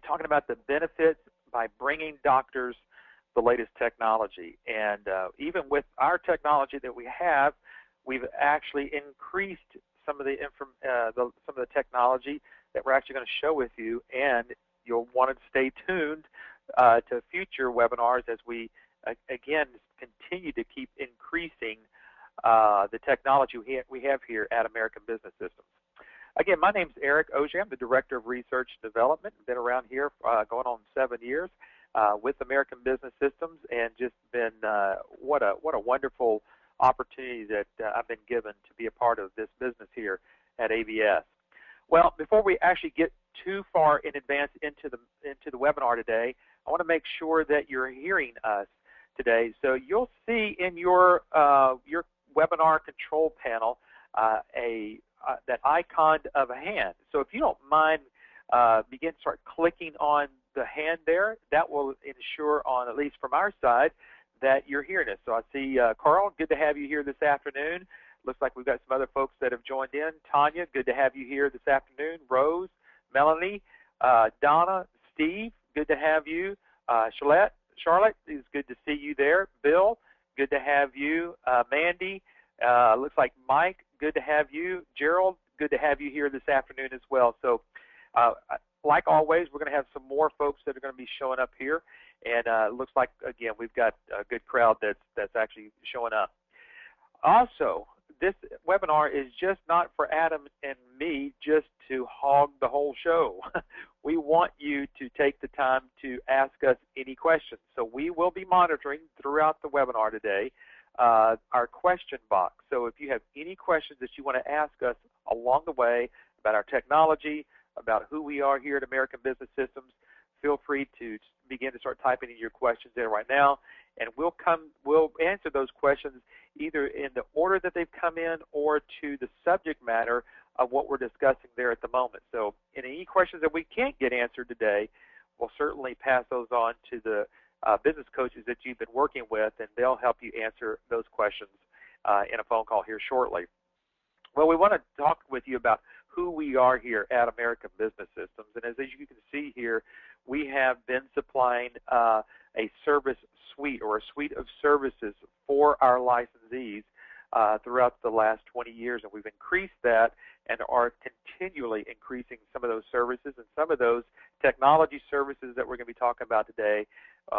be talking about the benefits by bringing doctors the latest technology. And even with our technology that we have, we've actually increased some of the technology that we're actually going to show with you, and you'll want to stay tuned to future webinars as we again continue to keep increasing the technology we have here at American Business Systems. Again, my name's Eric Auger. I'm the Director of Research and Development. Been around here going on 7 years with American Business Systems, and just been what a wonderful opportunity that I've been given to be a part of this business here at ABS. Well, before we actually get too far in advance into the webinar today, I want to make sure that you're hearing us today. So you'll see in your webinar control panel that icon of a hand. So if you don't mind, begin to start clicking on the hand there. That will ensure, on at least from our side, that you're hearing us. So I see Carl, good to have you here this afternoon. Looks like we've got some other folks that have joined in. Tanya, good to have you here this afternoon. Rose, Melanie, Donna, Steve, good to have you. Charlotte, it's good to see you there. Bill, good to have you. Mandy, looks like Mike, good to have you. Gerald, good to have you here this afternoon as well. So like always, we're going to have some more folks that are going to be showing up here. And it looks like, again, we've got a good crowd that's actually showing up. Also, this webinar is just not for Adam and me just to hog the whole show. We want you to take the time to ask us any questions. So we will be monitoring throughout the webinar today our question box. So if you have any questions that you want to ask us along the way about our technology, about who we are here at American Business Systems, feel free to begin to start typing in your questions there right now, and we'll answer those questions either in the order that they've come in or to the subject matter of what we're discussing there at the moment. So any questions that we can't get answered today, we'll certainly pass those on to the business coaches that you've been working with, and they'll help you answer those questions in a phone call here shortly. Well, we want to talk with you about who we are here at American Business Systems. And as you can see here, we have been supplying a service suite, or a suite of services for our licensees throughout the last 20 years. And we've increased that and are continually increasing some of those services. And some of those technology services that we're going to be talking about today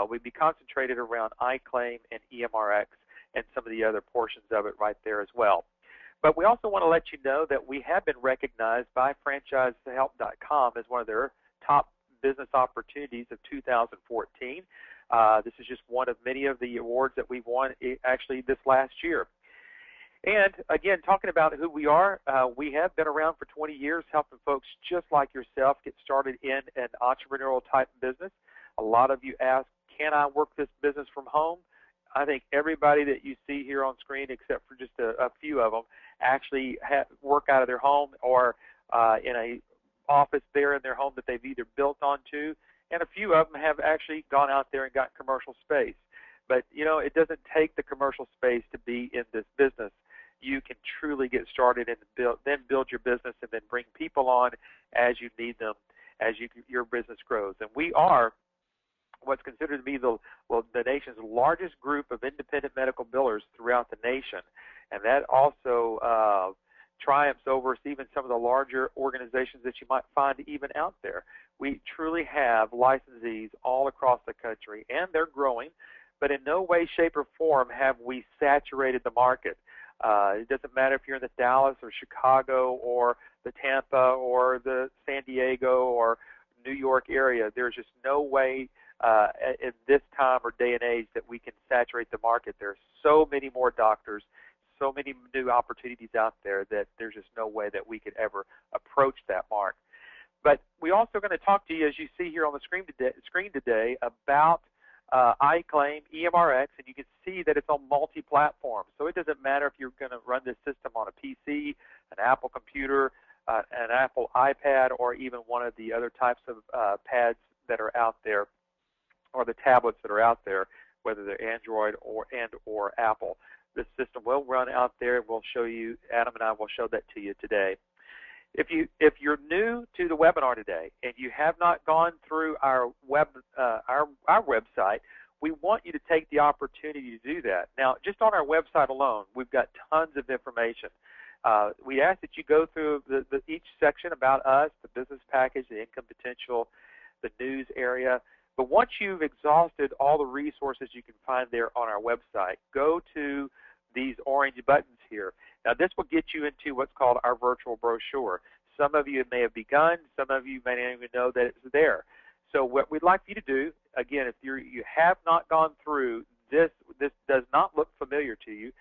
would be concentrated around iClaim and EMRX and some of the other portions of it right there as well. But we also want to let you know that we have been recognized by Franchisehelpcom as one of their top business opportunities of 2014. This is just one of many of the awards that we've won actually this last year. And again, talking about who we are, we have been around for 20 years helping folks just like yourself get started in an entrepreneurial type business. A lot of you ask, can I work this business from home? I think everybody that you see here on screen, except for just a few of them, actually work out of their home or in a office there in their home that they've either built onto, and a few of them have actually gone out there and got commercial space. But, you know, it doesn't take the commercial space to be in this business. You can truly get started and then build your business and then bring people on as you need them, as your business grows. And we are what's considered to be the nation's largest group of independent medical billers throughout the nation. And that also triumphs over even some of the larger organizations that you might find even out there. We truly have licensees all across the country, and they're growing, but in no way, shape, or form have we saturated the market. It doesn't matter if you're in the Dallas or Chicago or the Tampa or the San Diego or New York area. There's just no way in this time or day and age that we can saturate the market. There are so many more doctors, so many new opportunities out there that there's just no way that we could ever approach that mark. But we're also going to talk to you, as you see here on the screen today, about iClaim, EMRX, and you can see that it's on multi-platform. So it doesn't matter if you're going to run this system on a PC, an Apple computer, an Apple iPad, or even one of the other types of pads that are out there, or the tablets that are out there, whether they're Android or Apple. This system will run out there. We'll show you, Adam and I will show that to you today. If you're new to the webinar today and you have not gone through our website, we want you to take the opportunity to do that. Now, just on our website alone, we've got tons of information. We ask that you go through each section about us, the business package, the income potential, the news area. But once you've exhausted all the resources you can find there on our website, go to these orange buttons here. Now, this will get you into what's called our virtual brochure. Some of you may have begun. Some of you may not even know that it's there. So what we'd like you to do, again, if you have not gone through this does not look familiar to you,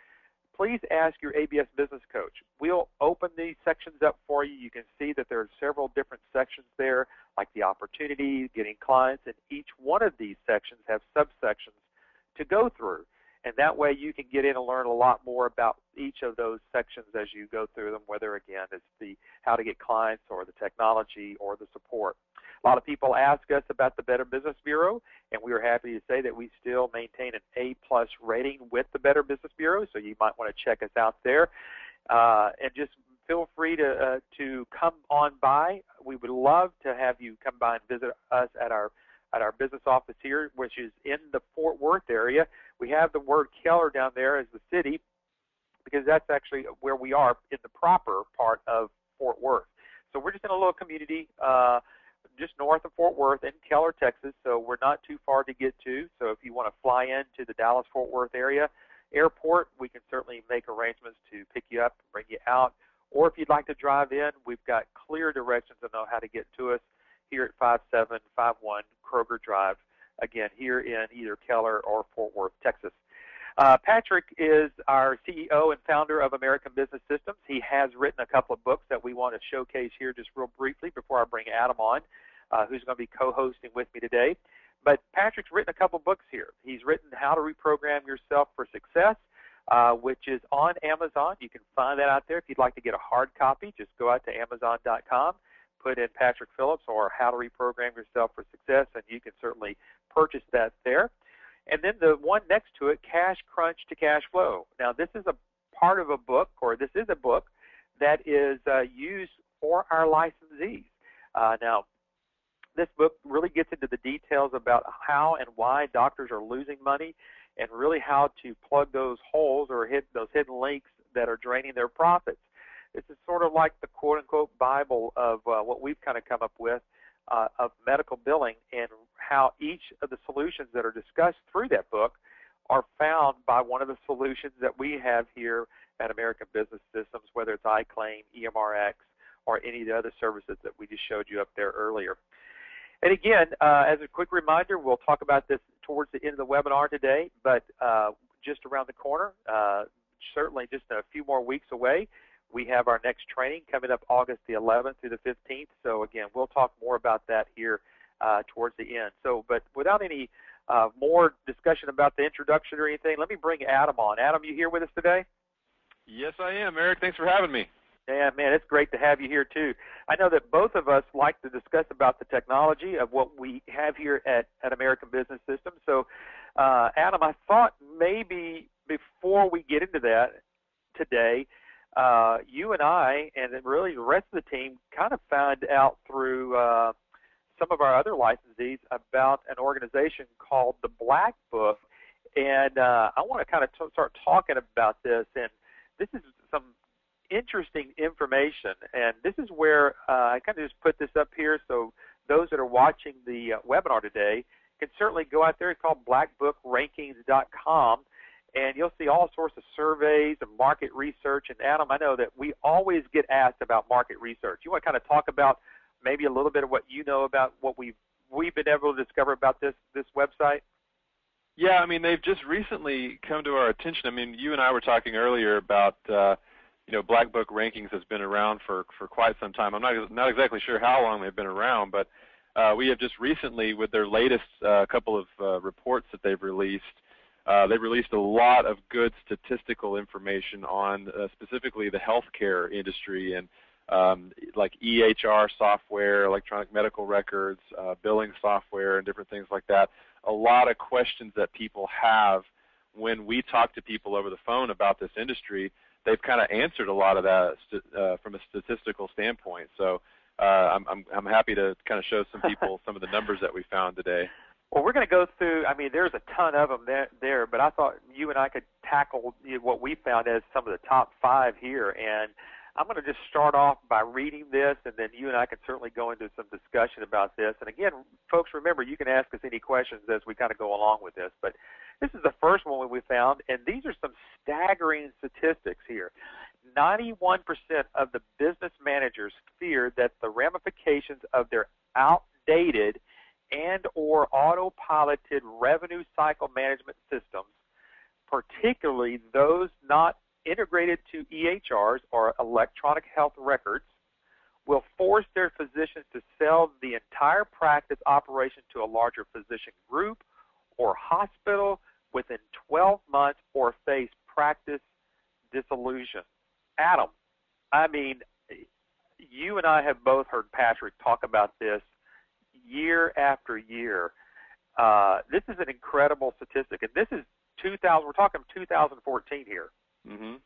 please ask your ABS business coach. We'll open these sections up for you. You can see that there are several different sections there, like the opportunity, getting clients, and each one of these sections have subsections to go through. And that way you can get in and learn a lot more about each of those sections as you go through them, whether, again, it's the how to get clients or the technology or the support. A lot of people ask us about the Better Business Bureau, and we are happy to say that we still maintain an A+ rating with the Better Business Bureau, so you might want to check us out there. And just feel free to come on by. We would love to have you come by and visit us at our business office here, which is in the Fort Worth area. We have the word Keller down there as the city because that's actually where we are in the proper part of Fort Worth. So we're just in a little community just north of Fort Worth in Keller, Texas, so we're not too far to get to. So if you want to fly into the Dallas-Fort Worth area airport, we can certainly make arrangements to pick you up and bring you out. Or if you'd like to drive in, we've got clear directions on how to get to us here at 5751 Kroger Drive, again, here in either Keller or Fort Worth, Texas. Patrick is our CEO and founder of American Business Systems. He has written a couple of books that we want to showcase here just real briefly before I bring Adam on, who's going to be co-hosting with me today. But Patrick's written a couple of books here. He's written How to Reprogram Yourself for Success, which is on Amazon. You can find that out there. If you'd like to get a hard copy, just go out to Amazon.com, put in Patrick Phillips or How to Reprogram Yourself for Success, and you can certainly purchase that there. And then the one next to it, Cash Crunch to Cash Flow. Now, this is a part of a book, or this is a book that is used for our licensees. Now, this book really gets into the details about how and why doctors are losing money and really how to plug those holes or hit those hidden leaks that are draining their profits. This is sort of like the quote-unquote Bible of what we've kind of come up with of medical billing and how each of the solutions that are discussed through that book are found by one of the solutions that we have here at American Business Systems, whether it's iClaim, EMRX, or any of the other services that we just showed you up there earlier. And again, as a quick reminder, we'll talk about this towards the end of the webinar today, but just around the corner, certainly just a few more weeks away, we have our next training coming up August the 11th through the 15th. So again, we'll talk more about that here towards the end. So, but without any more discussion about the introduction or anything, let me bring Adam on. Adam, you here with us today? Yes, I am, Eric. Thanks for having me. Yeah, man, it's great to have you here too. I know that both of us like to discuss about the technology of what we have here at American Business Systems. So, Adam, I thought maybe before we get into that today, you and I, and then really the rest of the team, kind of found out through some of our other licensees about an organization called the Black Book, and I want to kind of start talking about this. And this is some interesting information, and this is where I kind of just put this up here so those that are watching the webinar today can certainly go out there. It's called blackbookrankings.com. And you'll see all sorts of surveys and market research. And Adam, I know that we always get asked about market research. You want to kind of talk about maybe a little bit of what you know about what we've been able to discover about this website? Yeah, I mean, they've just recently come to our attention. I mean, you and I were talking earlier about, Black Book Rankings has been around for quite some time. I'm not exactly sure how long they've been around, but we have just recently, with their latest couple of reports that they've released a lot of good statistical information on specifically the healthcare industry and like EHR software, electronic medical records, billing software, and different things like that. A lot of questions that people have when we talk to people over the phone about this industry, they've kind of answered a lot of that from a statistical standpoint. So I'm happy to kind of show some people some of the numbers that we found today. Well, we're going to go through, I mean, there's a ton of them there, but I thought you and I could tackle what we found as some of the top 5 here. And I'm going to just start off by reading this, and then you and I can certainly go into some discussion about this. And again, folks, remember, you can ask us any questions as we kind of go along with this. But this is the first one we found, and these are some staggering statistics here. 91% of the business managers fear that the ramifications of their outdated and or autopiloted revenue cycle management systems, particularly those not integrated to EHRs or electronic health records, will force their physicians to sell the entire practice operation to a larger physician group or hospital within 12 months or face practice disillusion. Adam, I mean, you and I have both heard Patrick talk about this year after year. This is an incredible statistic, and this is 2000. We're talking 2014 here. Mm-hmm.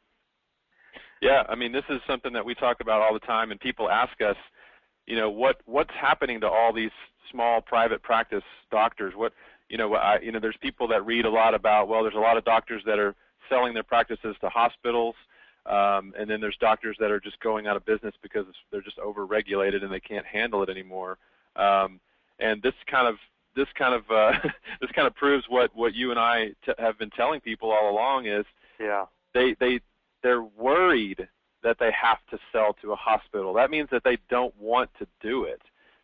Yeah, I mean, this is something that we talk about all the time, and people ask us, what's happening to all these small private practice doctors? There's people that read a lot about, well, there's a lot of doctors that are selling their practices to hospitals, and then there's doctors that are just going out of business because they're just over-regulated and they can't handle it anymore. And this kind of proves what you and I have been telling people all along is, yeah, they're worried that they have to sell to a hospital. That means that they don't want to do it.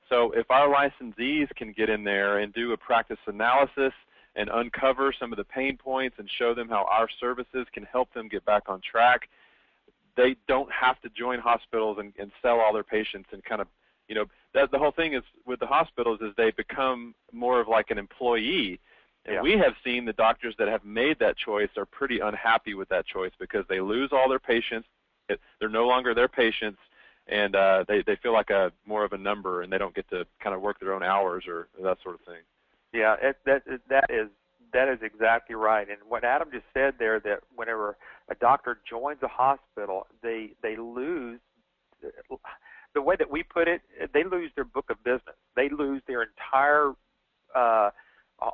So if our licensees can get in there and do a practice analysis and uncover some of the pain points and show them how our services can help them get back on track, they don't have to join hospitals and sell all their patients and kind of, the whole thing is with the hospitals is they become more of like an employee. And yeah. We have seen the doctors that have made that choice are pretty unhappy with that choice because they lose all their patients. They're no longer their patients, and they feel like more of a number, and they don't get to kind of work their own hours or that sort of thing. Yeah, that is exactly right. And what Adam just said there, that whenever a doctor joins a hospital, they lose, the way that we put it, they lose their book of business. They lose their entire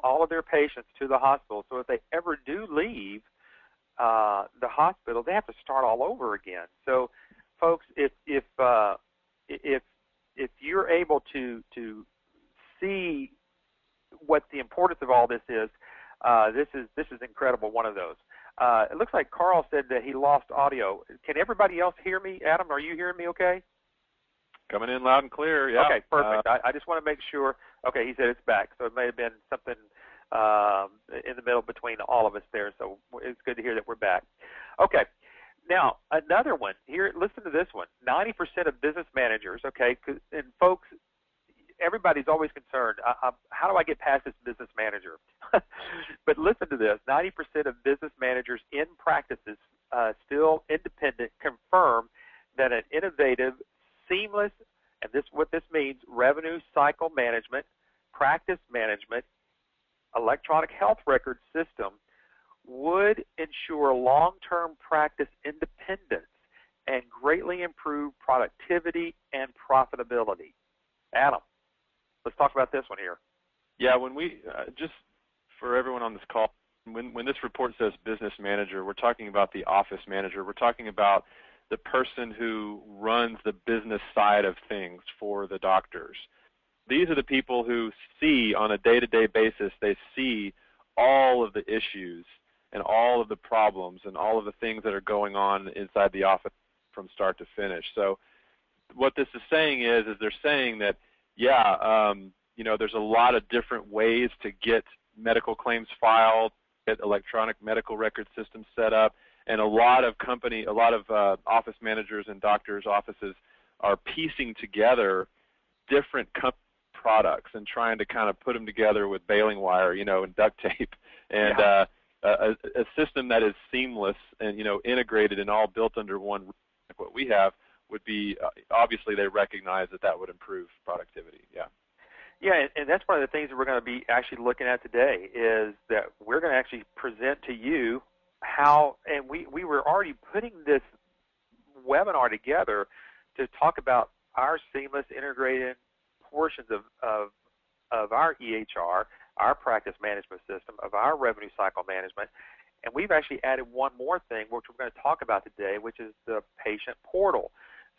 all of their patients to the hospital. So if they ever do leave the hospital, they have to start all over again. So, folks, if you're able to see what the importance of all this is incredible. One of those. It looks like Carl said that he lost audio. Can everybody else hear me? Adam, are you hearing me okay? Coming in loud and clear, yeah. Okay, perfect. I just want to make sure. Okay, he said it's back, so it may have been something in the middle between all of us there, so it's good to hear that we're back. Okay, now another one here. Listen to this one. 90% of business managers, okay, and folks, everybody's always concerned, how do I get past this business manager? But listen to this. 90% of business managers in practices still independent confirm that an innovative, seamless, and what this means, revenue cycle management, practice management, electronic health record system would ensure long-term practice independence and greatly improve productivity and profitability. Adam, let's talk about this one here. Yeah, when we, just for everyone on this call, when this report says business manager, we're talking about the office manager. We're talking about the person who runs the business side of things for the doctors. These are the people who see on a day-to-day basis, they see all of the issues and all of the problems and all of the things that are going on inside the office from start to finish. So what this is saying is they're saying that, yeah, there's a lot of different ways to get medical claims filed, get electronic medical record systems set up, and a lot of office managers and doctors' offices are piecing together different products and trying to kind of put them together with baling wire, and duct tape, and yeah. A system that is seamless and integrated and all built under one roof, like what we have, would be obviously they recognize that would improve productivity. Yeah. Yeah, and that's one of the things that we're going to be actually looking at today is that we're going to actually present to you how, and we were already putting this webinar together to talk about our seamless integrated portions of our EHR, our practice management system, of our revenue cycle management. And we've actually added one more thing, which we're going to talk about today, which is the patient portal.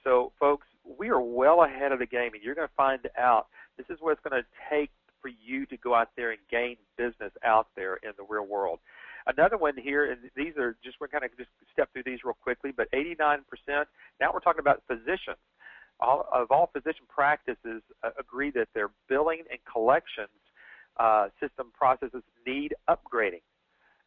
So, folks, we are well ahead of the game, and you're going to find out this is what it's going to take for you to go out there and gain business out there in the real world. Another one here, and these are just, we're going to just step through these real quickly, but 89%, now we're talking about physicians. All physician practices agree that their billing and collections system processes need upgrading.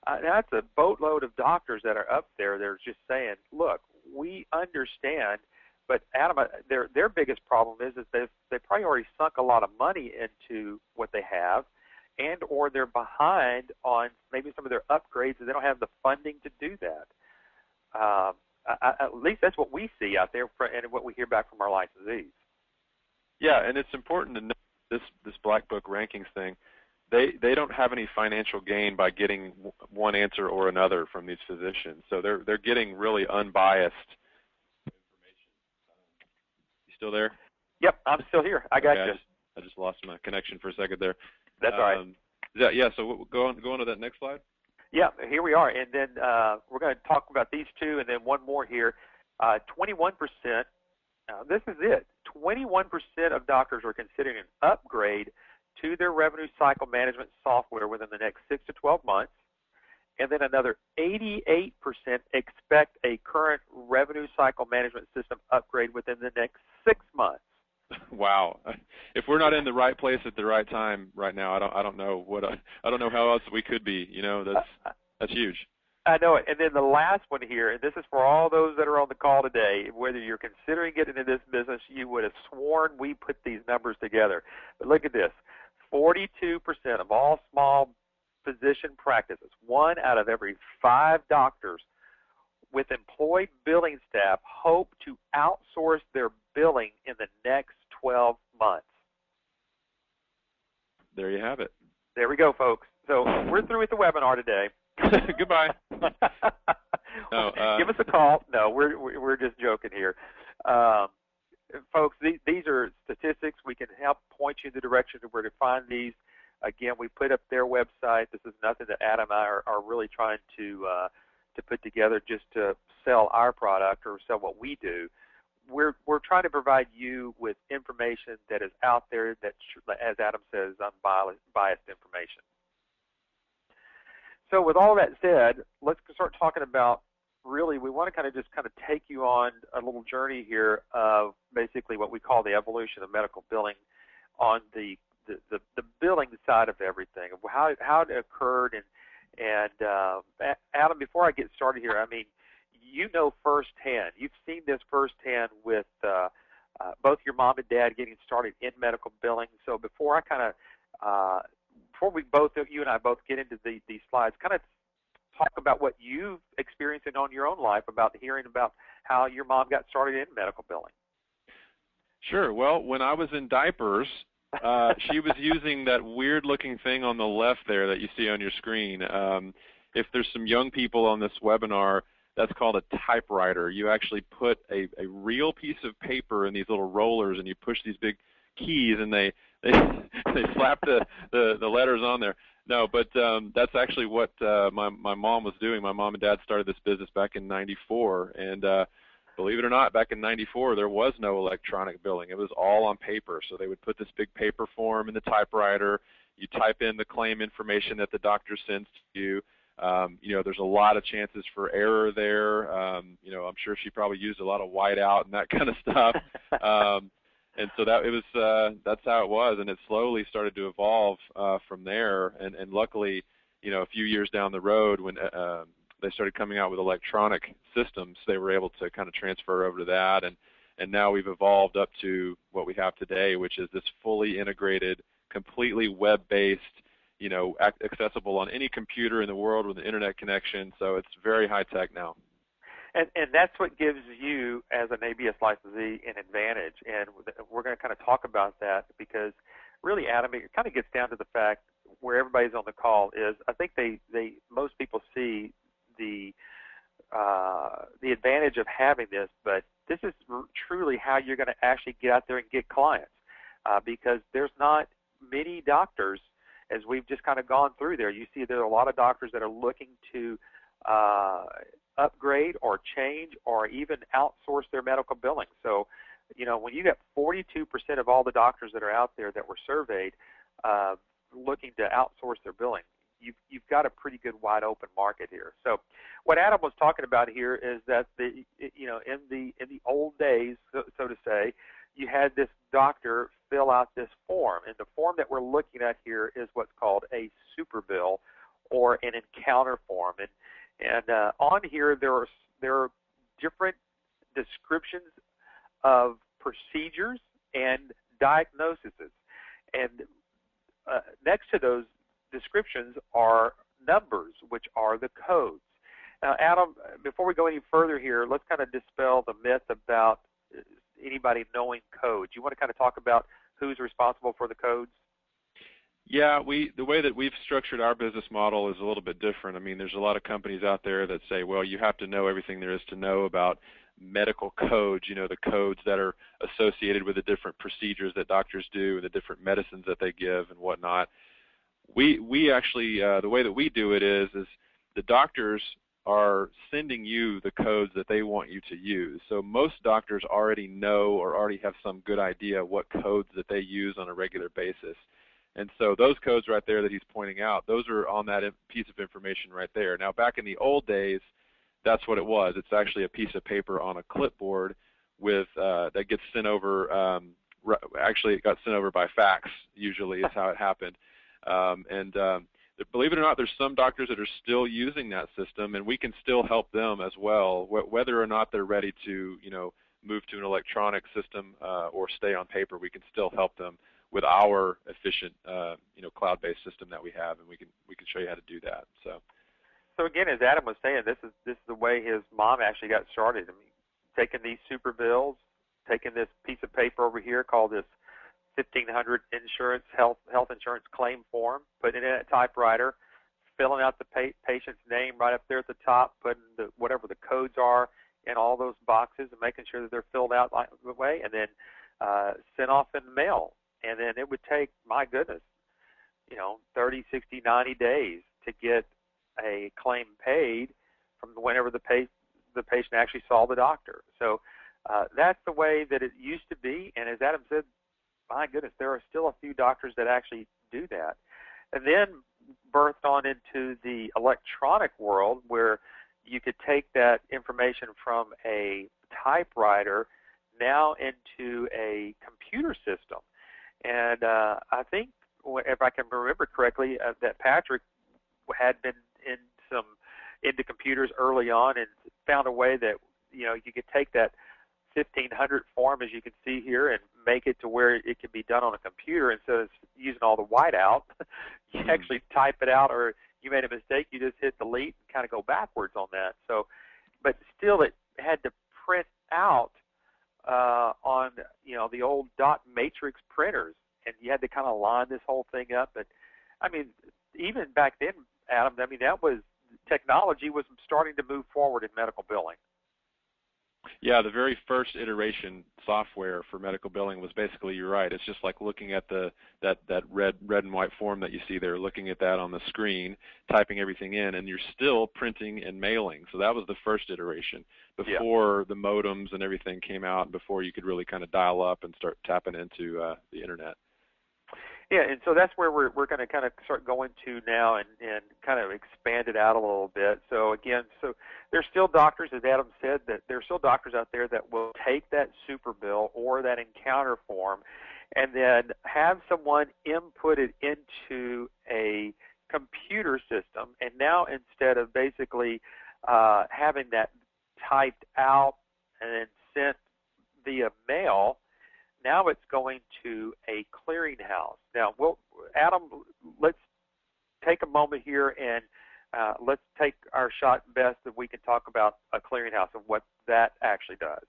That's a boatload of doctors that are up there. They're just saying, look, we understand, but Adam, their biggest problem is they probably already sunk a lot of money into what they have, and or they're behind on maybe some of their upgrades, and they don't have the funding to do that. At least that's what we see out there, and what we hear back from our licensees. Yeah, and it's important to know this Black Book rankings thing. They don't have any financial gain by getting one answer or another from these physicians, so they're getting really unbiased information. You still there? Yep, I'm still here. I got you. I just lost my connection for a second there. That's all right. Yeah. So go on to that next slide. Yeah, here we are, and then we're going to talk about these two, and then one more here. 21%. This is it. 21% of doctors are considering an upgrade to their revenue cycle management software within the next 6 to 12 months, and then another 88% expect a current revenue cycle management system upgrade within the next 6 months. Wow! If we're not in the right place at the right time right now, I don't know I don't know how else we could be. You know, that's huge. I know it. And then the last one here, and this is for all those that are on the call today, whether you're considering getting into this business, you would have sworn we put these numbers together. But look at this. 42% of all small physician practices, 1 out of every 5 doctors with employed billing staff hope to outsource their billing in the next 12 months. There you have it. There we go, folks. So we're through with the webinar today. Goodbye. No, give us a call. No, we're just joking here. Folks, these are statistics. We can help point you in the direction of where to find these. Again, we put up their website. This is nothing that Adam and I are really trying to put together just to sell our product or sell what we do. We're trying to provide you with information that is out there that, as Adam says, unbiased information. So with all that said, let's start talking about, really, we want to kind of take you on a little journey here of basically what we call the evolution of medical billing on the billing side of everything, of how it occurred. And Adam, before I get started here, I mean, you know firsthand, you've seen this firsthand with both your mom and dad getting started in medical billing. So before you and I both get into these slides, kind of talk about what you've experienced on your own life about hearing about how your mom got started in medical billing. Sure. Well, when I was in diapers, she was using that weird-looking thing on the left there that you see on your screen. If there's some young people on this webinar, that's called a typewriter. You actually put a real piece of paper in these little rollers, and you push these big keys, and they slap the letters on there. No, but that's actually what my mom was doing. My mom and dad started this business back in '94, and believe it or not, back in '94 there was no electronic billing. It was all on paper. So they would put this big paper form in the typewriter. You type in the claim information that the doctor sends to you. There's a lot of chances for error there. I'm sure she probably used a lot of whiteout and that kind of stuff. And so that's how it was, and it slowly started to evolve from there. And luckily, a few years down the road, when they started coming out with electronic systems, they were able to kind of transfer over to that. And now we've evolved up to what we have today, which is this fully integrated, completely web-based, accessible on any computer in the world with an internet connection. So it's very high-tech now. And that's what gives you, as an ABS licensee, an advantage. And we're going to kind of talk about that because really, Adam, it kind of gets down to the fact where everybody's on the call is I think most people see the advantage of having this, but this is truly how you're going to actually get out there and get clients, because there's not many doctors, as we've just kind of gone through there. You see there are a lot of doctors that are looking to upgrade or change or even outsource their medical billing. So, when you got 42% of all the doctors that are out there that were surveyed looking to outsource their billing, you've got a pretty good wide open market here. So what Adam was talking about here is that in the old days, so to say, you had this doctor fill out this form, and the form that we're looking at here is what's called a super bill or an encounter form. And on here there are different descriptions of procedures and diagnoses, and next to those descriptions are numbers, which are the codes. Now, Adam, before we go any further here, let's kind of dispel the myth about anybody knowing codes. You want to kind of talk about who's responsible for the codes? Yeah, the way that we've structured our business model is a little bit different. I mean, there's a lot of companies out there that say, well, you have to know everything there is to know about medical codes, the codes that are associated with the different procedures that doctors do and the different medicines that they give and whatnot. We actually, the way that we do it is the doctors are sending you the codes that they want you to use. So most doctors already know or already have some good idea what codes that they use on a regular basis. And so those codes right there that he's pointing out, those are on that piece of information right there. Now, back in the old days, that's what it was. It's actually a piece of paper on a clipboard with that gets sent over. Actually, it got sent over by fax. Usually, is how it happened. Believe it or not, there's some doctors that are still using that system, and we can still help them as well, whether or not they're ready to, move to an electronic system or stay on paper. We can still help them with our efficient, cloud-based system that we have, and we can show you how to do that. So again, as Adam was saying, this is the way his mom actually got started. I mean, taking these super bills, taking this piece of paper over here called this 1500 health insurance claim form, putting it in a typewriter, filling out the patient's name right up there at the top, putting whatever the codes are in all those boxes and making sure that they're filled out the way, and then sent off in the mail. And then it would take, my goodness, 30, 60, 90 days to get a claim paid from whenever the patient actually saw the doctor. So that's the way that it used to be. And as Adam said, my goodness, there are still a few doctors that actually do that. And then birthed on into the electronic world where you could take that information from a typewriter now into a computer system. And I think, if I can remember correctly, that Patrick had been into computers early on and found a way that you could take that 1500 form, as you can see here, and make it to where it can be done on a computer instead of using all the whiteout. You actually type it out, or you made a mistake, you just hit delete and kind of go backwards on that. So, but still, it had to print out on the old dot matrix printers, and you had to kind of line this whole thing up. But I mean, even back then, Adam, I mean, technology was starting to move forward in medical billing. Yeah, the very first iteration software for medical billing was basically, you're right, it's just like looking at that red and white form that you see there, looking at that on the screen, typing everything in, and you're still printing and mailing. So that was the first iteration before the modems and everything came out, and before you could really kind of dial up and start tapping into the internet. Yeah, and so that's where we're going to kind of start going to now and kind of expand it out a little bit. So again, there's still doctors, as Adam said, that there's still doctors out there that will take that super bill or that encounter form and then have someone input it into a computer system. And now instead of basically having that typed out and then sent via mail, now it's going to a clearinghouse. Now, Adam, let's take a moment here and let's take our shot best that we can talk about a clearinghouse and what that actually does.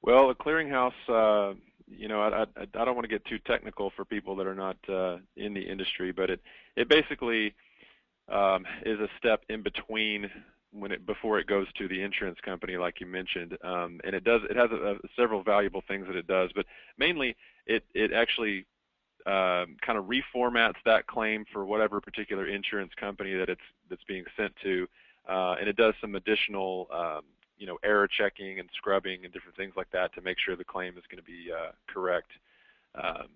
Well, a clearinghouse, I don't want to get too technical for people that are not in the industry, but it basically is a step in between before it goes to the insurance company, like you mentioned, and it has several valuable things that it does, but mainly it actually kind of reformats that claim for whatever particular insurance company that's being sent to, and it does some additional error checking and scrubbing and different things like that to make sure the claim is going to be correct,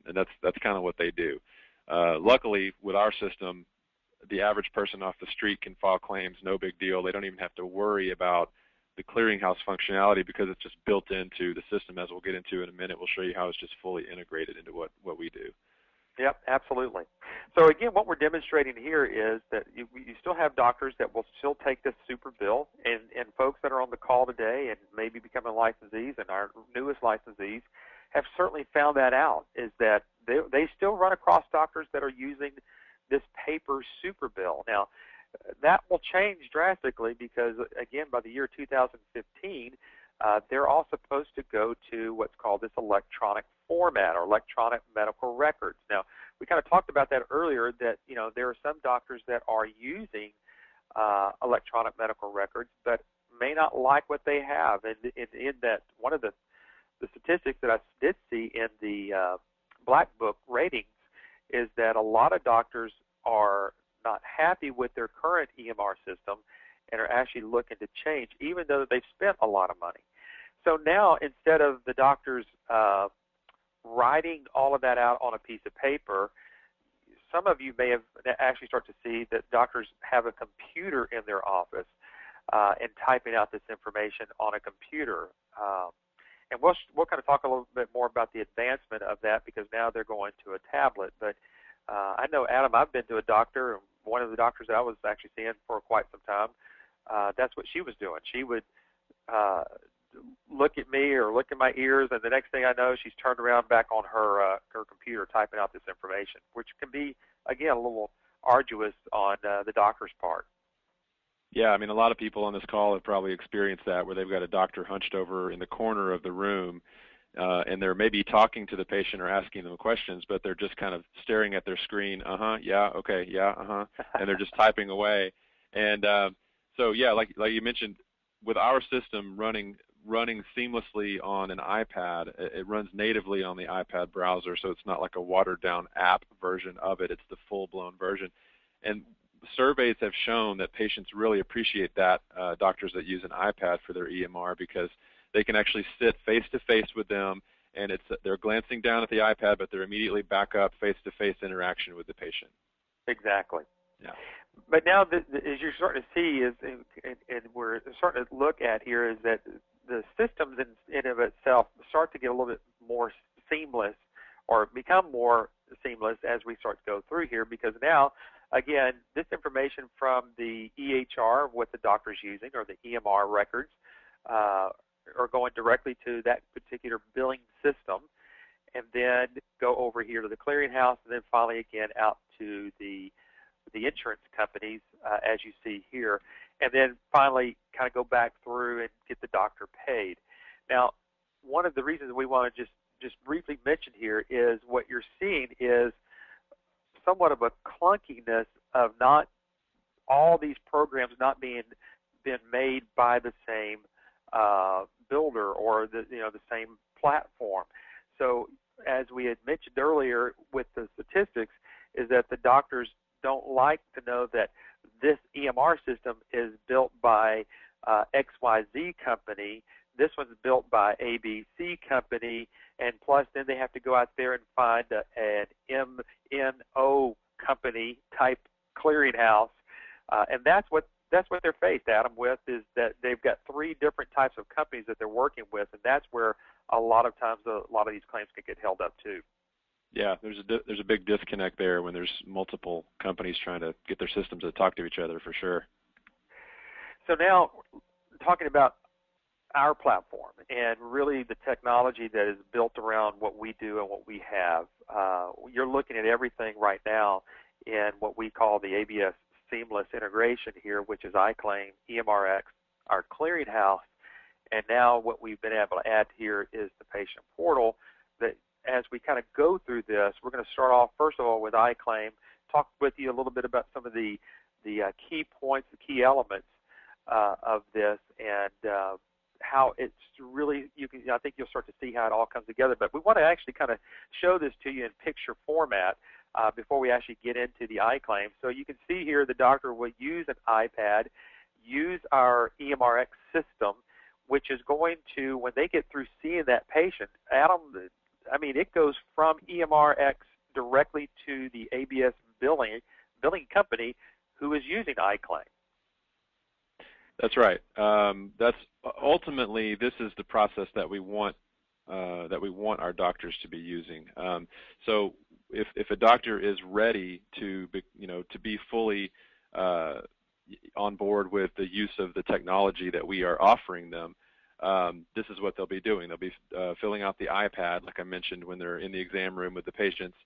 and that's kind of what they do. Luckily, with our system, the average person off the street can file claims, no big deal. They don't even have to worry about the clearinghouse functionality because it's just built into the system. As we'll get into in a minute, we'll show you how it's just fully integrated into what we do. Yep, absolutely. So again, what we're demonstrating here is that you still have doctors that will still take this super bill, and folks that are on the call today and maybe becoming licensees, and our newest licensees have certainly found that out, is that they still run across doctors that are using this paper super bill. Now, that will change drastically because, again, by the year 2015, they're all supposed to go to what's called this electronic format or electronic medical records. Now, we kind of talked about that earlier, that there are some doctors that are using electronic medical records but may not like what they have. And in that, one of the statistics that I did see in the Black Book ratings is that a lot of doctors are not happy with their current EMR system and are actually looking to change, even though they've spent a lot of money. So now, instead of the doctors writing all of that out on a piece of paper, some of you may have actually start to see that doctors have a computer in their office and typing out this information on a computer. And we'll kind of talk a little bit more about the advancement of that because now they're going to a tablet. But I know, Adam, I've been to a doctor, and one of the doctors that I was actually seeing for quite some time, that's what she was doing. She would look at me or look at my ears, and the next thing I know, she's turned around back on her computer typing out this information, which can be, again, a little arduous on the doctor's part. Yeah, I mean, a lot of people on this call have probably experienced that, where they've got a doctor hunched over in the corner of the room, and they're maybe talking to the patient or asking them questions, but they're just kind of staring at their screen, yeah, okay, yeah, and they're just typing away. And so, yeah, like you mentioned, with our system running seamlessly on an iPad, it runs natively on the iPad browser, so it's not like a watered-down app version of it. It's the full-blown version. And surveys have shown that patients really appreciate that, doctors that use an iPad for their EMR, because they can actually sit face-to-face with them, and they're glancing down at the iPad, but they're immediately back up face-to-face interaction with the patient. Exactly. Yeah. But now, as you're starting to see, and we're starting to look at here, is that the systems in of itself start to get a little bit more seamless, or become more seamless as we start to go through here, because now, again, this information from the EHR, what the doctor's using, or the EMR records, are going directly to that particular billing system, and then go over here to the clearinghouse, and then finally again out to the insurance companies, as you see here, and then finally kind of go back through and get the doctor paid. Now, one of the reasons we want to just briefly mention here is what you're seeing is somewhat of a clunkiness of not all these programs not been made by the same builder or the same platform. So as we had mentioned earlier with the statistics, is that the doctors don't like to know that this EMR system is built by XYZ company, this one's built by ABC company, and plus then they have to go out there and find an MNO company type clearinghouse, and that's what they're faced, Adam, with, is that they've got three different types of companies that they're working with, and that's where a lot of times a lot of these claims can get held up too. Yeah, there's a big disconnect there when there's multiple companies trying to get their systems to talk to each other, for sure. So now, talking about our platform and really the technology that is built around what we do and what we have, you're looking at everything right now in what we call the ABS seamless integration here, which is iClaim, EMRX, our clearinghouse, and now what we've been able to add here is the patient portal, that as we kind of go through this, we're going to start off, first of all, with iClaim, talk with you a little bit about some of the key points, the key elements of this, and how it's really, I think you'll start to see how it all comes together. But we want to actually kind of show this to you in picture format before we actually get into the iClaim. So you can see here the doctor will use an iPad, use our EMRX system, which is going to, when they get through seeing that patient, Adam, I mean, it goes from EMRX directly to the ABS billing company who is using iClaim. That's right. That's ultimately, this is the process that we want our doctors to be using. So if a doctor is ready to be fully on board with the use of the technology that we are offering them, this is what they'll be doing. They'll be filling out the iPad, like I mentioned, when they're in the exam room with the patients,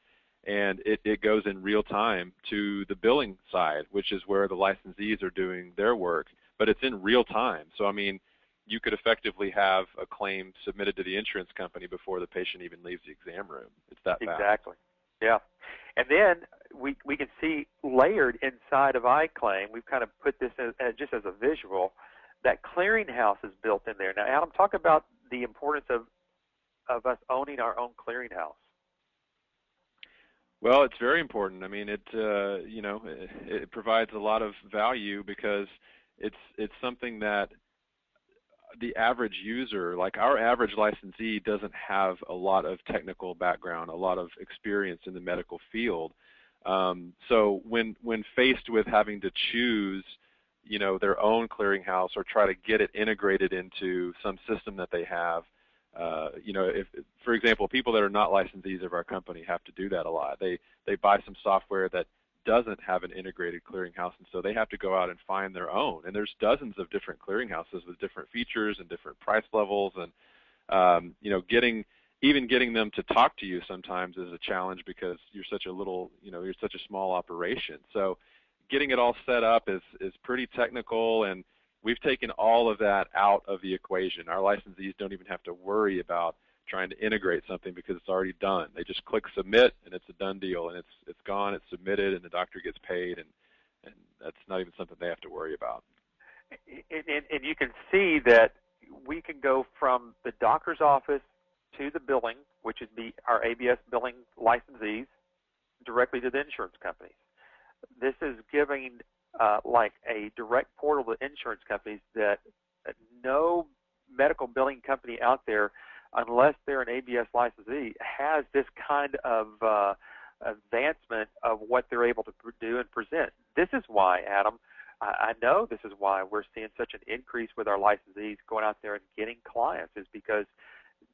and it goes in real time to the billing side, which is where the licensees are doing their work, but it's in real time. So, I mean, you could effectively have a claim submitted to the insurance company before the patient even leaves the exam room. It's that fast. Exactly. Yeah. And then we can see layered inside of iClaim, we've kind of put this just as a visual, that clearinghouse is built in there. Now, Adam, talk about the importance of us owning our own clearinghouse. Well, it's very important. I mean, it provides a lot of value because it's something that the average user, like our average licensee, doesn't have a lot of technical background, a lot of experience in the medical field. So when faced with having to choose, their own clearinghouse or try to get it integrated into some system that they have, if, for example, people that are not licensees of our company have to do that a lot. They buy some software that doesn't have an integrated clearinghouse, and so they have to go out and find their own. And there's dozens of different clearinghouses with different features and different price levels, and getting them to talk to you sometimes is a challenge because you're such a small operation. So getting it all set up is pretty technical, and we've taken all of that out of the equation. Our licensees don't even have to worry about trying to integrate something because it's already done. They just click submit, and it's a done deal, and it's gone, it's submitted, and the doctor gets paid, and that's not even something they have to worry about. And you can see that we can go from the doctor's office to the billing, which would be our ABS billing licensees, directly to the insurance companies. This is giving like a direct portal to insurance companies that no medical billing company out there, unless they're an ABS licensee, has this kind of advancement of what they're able to do and present. This is why, Adam, I know this is why we're seeing such an increase with our licensees going out there and getting clients, is because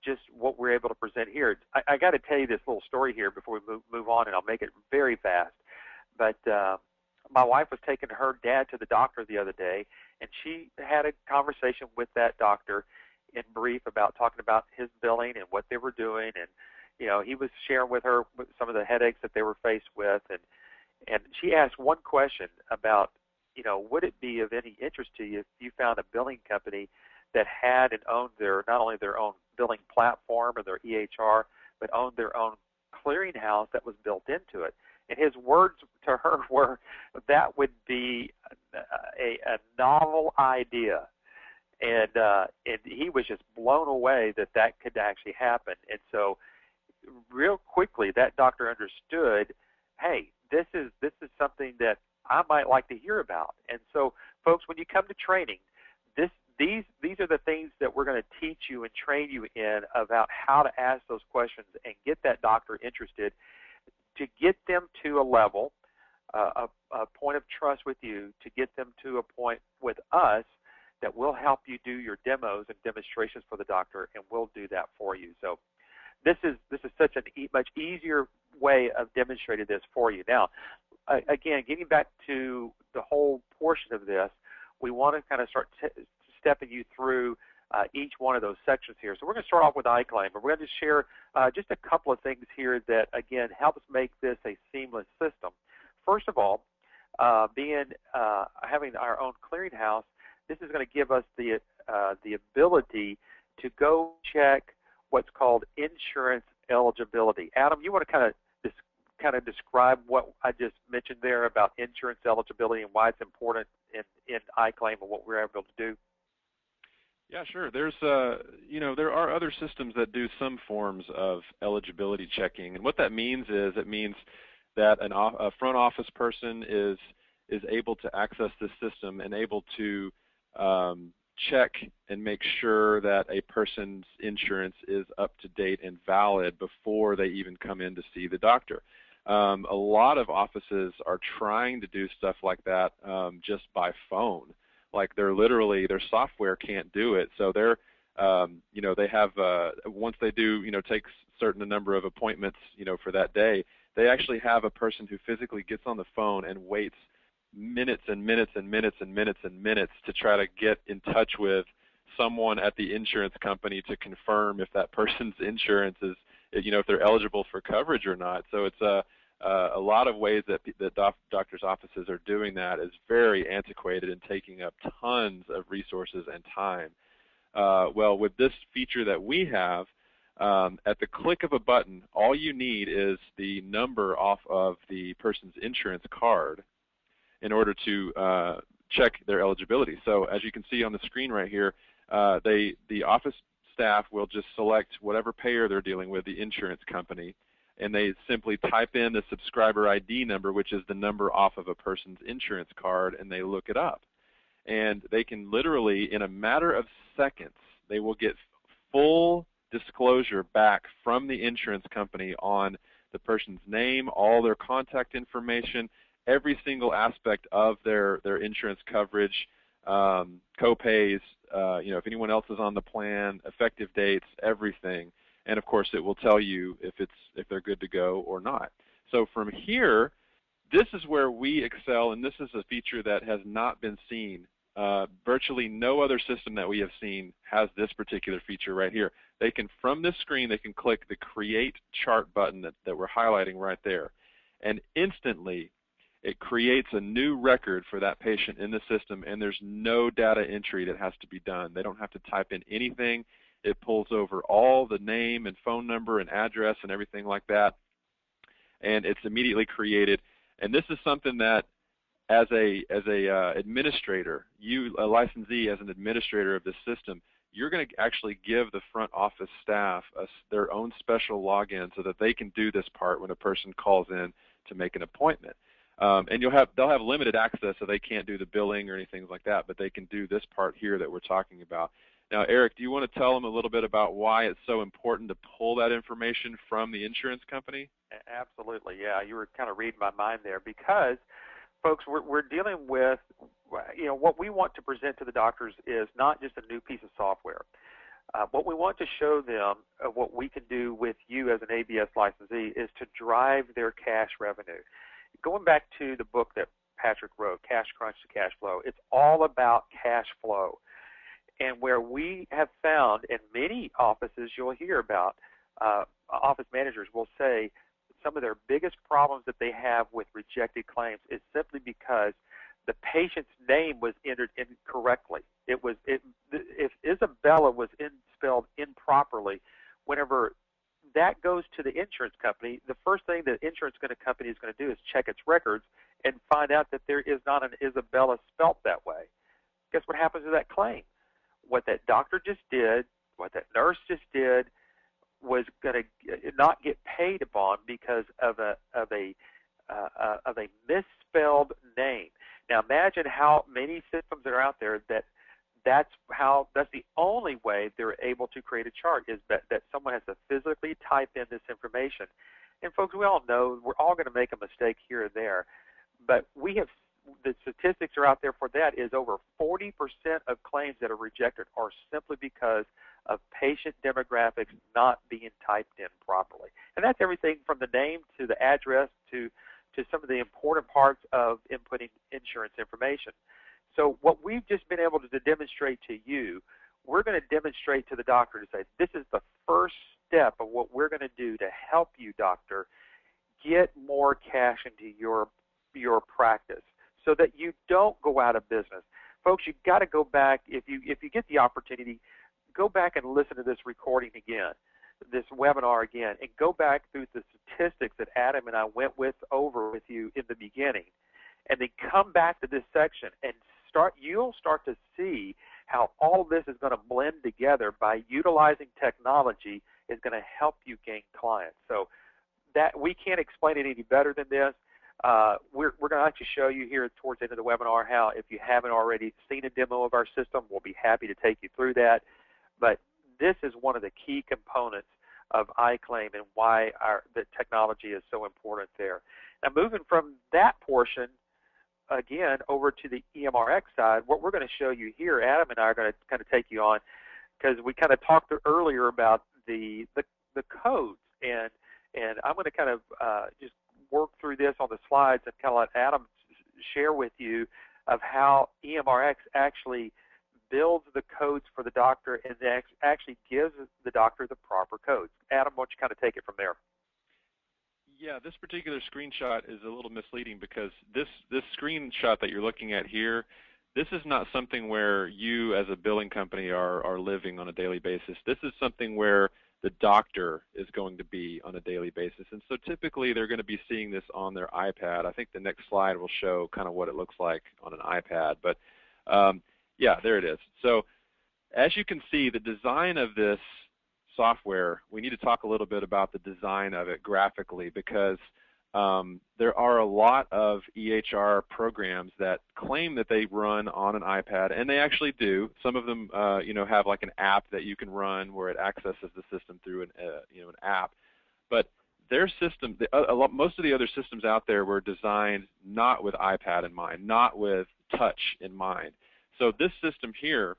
just what we're able to present here. I got to tell you this little story here before we move on, and I'll make it very fast. But my wife was taking her dad to the doctor the other day, and she had a conversation with that doctor in brief about talking about his billing and what they were doing, and he was sharing with her some of the headaches that they were faced with, and she asked one question about, would it be of any interest to you if you found a billing company that had and owned not only their own billing platform or their EHR, but owned their own clearinghouse that was built into it. And his words to her were, that would be a novel idea. And he was just blown away that could actually happen. And so real quickly, that doctor understood, hey, this is something that I might like to hear about. And so, folks, when you come to training, these are the things that we're going to teach you and train you in about how to ask those questions and get that doctor interested, to get them to a level, a point of trust with you, to get them to a point with us that will help you do your demos and demonstrations for the doctor, and we'll do that for you. So this is such a much easier way of demonstrating this for you. Now, again, getting back to the whole portion of this, we want to kind of start stepping you through each one of those sections here. So we're going to start off with iClaim, but we're going to share just a couple of things here that, again, help us make this a seamless system. First of all, having our own clearinghouse, this is going to give us the ability to go check what's called insurance eligibility. Adam, you want to kind of describe what I just mentioned there about insurance eligibility and why it's important in iClaim and what we're able to do? Yeah, sure. There's, there are other systems that do some forms of eligibility checking, and what that means is it means that a front office person is able to access this system and able to check and make sure that a person's insurance is up to date and valid before they even come in to see the doctor. A lot of offices are trying to do stuff like that just by phone. Like their software can't do it, so they're, they have once they do, take certain number of appointments, for that day, they actually have a person who physically gets on the phone and waits minutes and minutes and minutes and minutes and minutes to try to get in touch with someone at the insurance company to confirm if that person's insurance is, if they're eligible for coverage or not. So it's a lot of ways that doctors' offices are doing that is very antiquated and taking up tons of resources and time. Well, with this feature that we have, at the click of a button, all you need is the number off of the person's insurance card in order to check their eligibility. So as you can see on the screen right here, the office staff will just select whatever payer they're dealing with, the insurance company, and they simply type in the subscriber ID number, which is the number off of a person's insurance card, and they look it up. And they can literally, in a matter of seconds, they will get full disclosure back from the insurance company on the person's name, all their contact information, every single aspect of their insurance coverage, co-pays, if anyone else is on the plan, effective dates, everything. And of course, it will tell you if they're good to go or not. So from here, this is where we excel, and this is a feature that has not been seen. Virtually no other system that we have seen has this particular feature right here. They can, from this screen, they can click the Create Chart button that we're highlighting right there, and instantly it creates a new record for that patient in the system, and there's no data entry that has to be done. They don't have to type in anything. It pulls over all the name and phone number and address and everything like that, and it's immediately created. And this is something that, as a administrator, a licensee, as an administrator of this system, you're going to actually give the front office staff their own special login so that they can do this part when a person calls in to make an appointment. And they'll have limited access, so they can't do the billing or anything like that, but they can do this part here that we're talking about. Now, Eric, do you want to tell them a little bit about why it's so important to pull that information from the insurance company? Absolutely, yeah. You were kind of reading my mind there, because, folks, we're dealing with, what we want to present to the doctors is not just a new piece of software. What we want to show them, what we can do with you as an ABS licensee, is to drive their cash revenue. Going back to the book that Patrick wrote, Cash Crunch to Cash Flow, it's all about cash flow. And where we have found, in many offices you'll hear about, office managers will say some of their biggest problems that they have with rejected claims is simply because the patient's name was entered incorrectly. If Isabella was spelled improperly, whenever that goes to the insurance company, the first thing the insurance company is going to do is check its records and find out that there is not an Isabella spelt that way. Guess what happens to that claim? What that doctor just did, what that nurse just did, was going to not get paid upon because of a misspelled name. Now imagine how many systems are out there that's the only way they're able to create a chart, is that someone has to physically type in this information. And folks, we all know we're all going to make a mistake here or there, but the statistics are out there for that is over 40% of claims that are rejected are simply because of patient demographics not being typed in properly. And that's everything from the name to the address to some of the important parts of inputting insurance information. So what we've just been able to demonstrate to you, we're going to demonstrate to the doctor to say, this is the first step of what we're going to do to help you, doctor, get more cash into your practice so that you don't go out of business. Folks, you've got to go back, if you get the opportunity, go back and listen to this recording again. this webinar again and go back through the statistics that Adam and I went over with you in the beginning, and then come back to this section and you'll start to see how all this is going to blend together by utilizing technology is going to help you gain clients. So that we can't explain it any better than this. We're going to actually show you here towards the end of the webinar how, if you haven't already seen a demo of our system, we'll be happy to take you through that. But this is one of the key components of iClaim and why the technology is so important there. Now, moving from that portion, again, over to the EMRX side, what we're going to show you here, Adam and I are going to kind of take you on, because we kind of talked earlier about the codes, and I'm going to kind of just work through this on the slides and kind of let Adam share with you of how EMRX actually builds the codes for the doctor and actually gives the doctor the proper codes. Adam, why don't you kind of take it from there? Yeah, this particular screenshot is a little misleading because this screenshot that you're looking at here, this is not something where you as a billing company are living on a daily basis. This is something where the doctor is going to be on a daily basis. And so typically they're going to be seeing this on their iPad. I think the next slide will show kind of what it looks like on an iPad. But yeah, there it is. So as you can see, the design of this software, we need to talk a little bit about the design of it graphically, because there are a lot of EHR programs that claim that they run on an iPad, and they actually do. Some of them, have like an app that you can run where it accesses the system through an app. But their system, most of the other systems out there were designed not with iPad in mind, not with touch in mind. So this system here,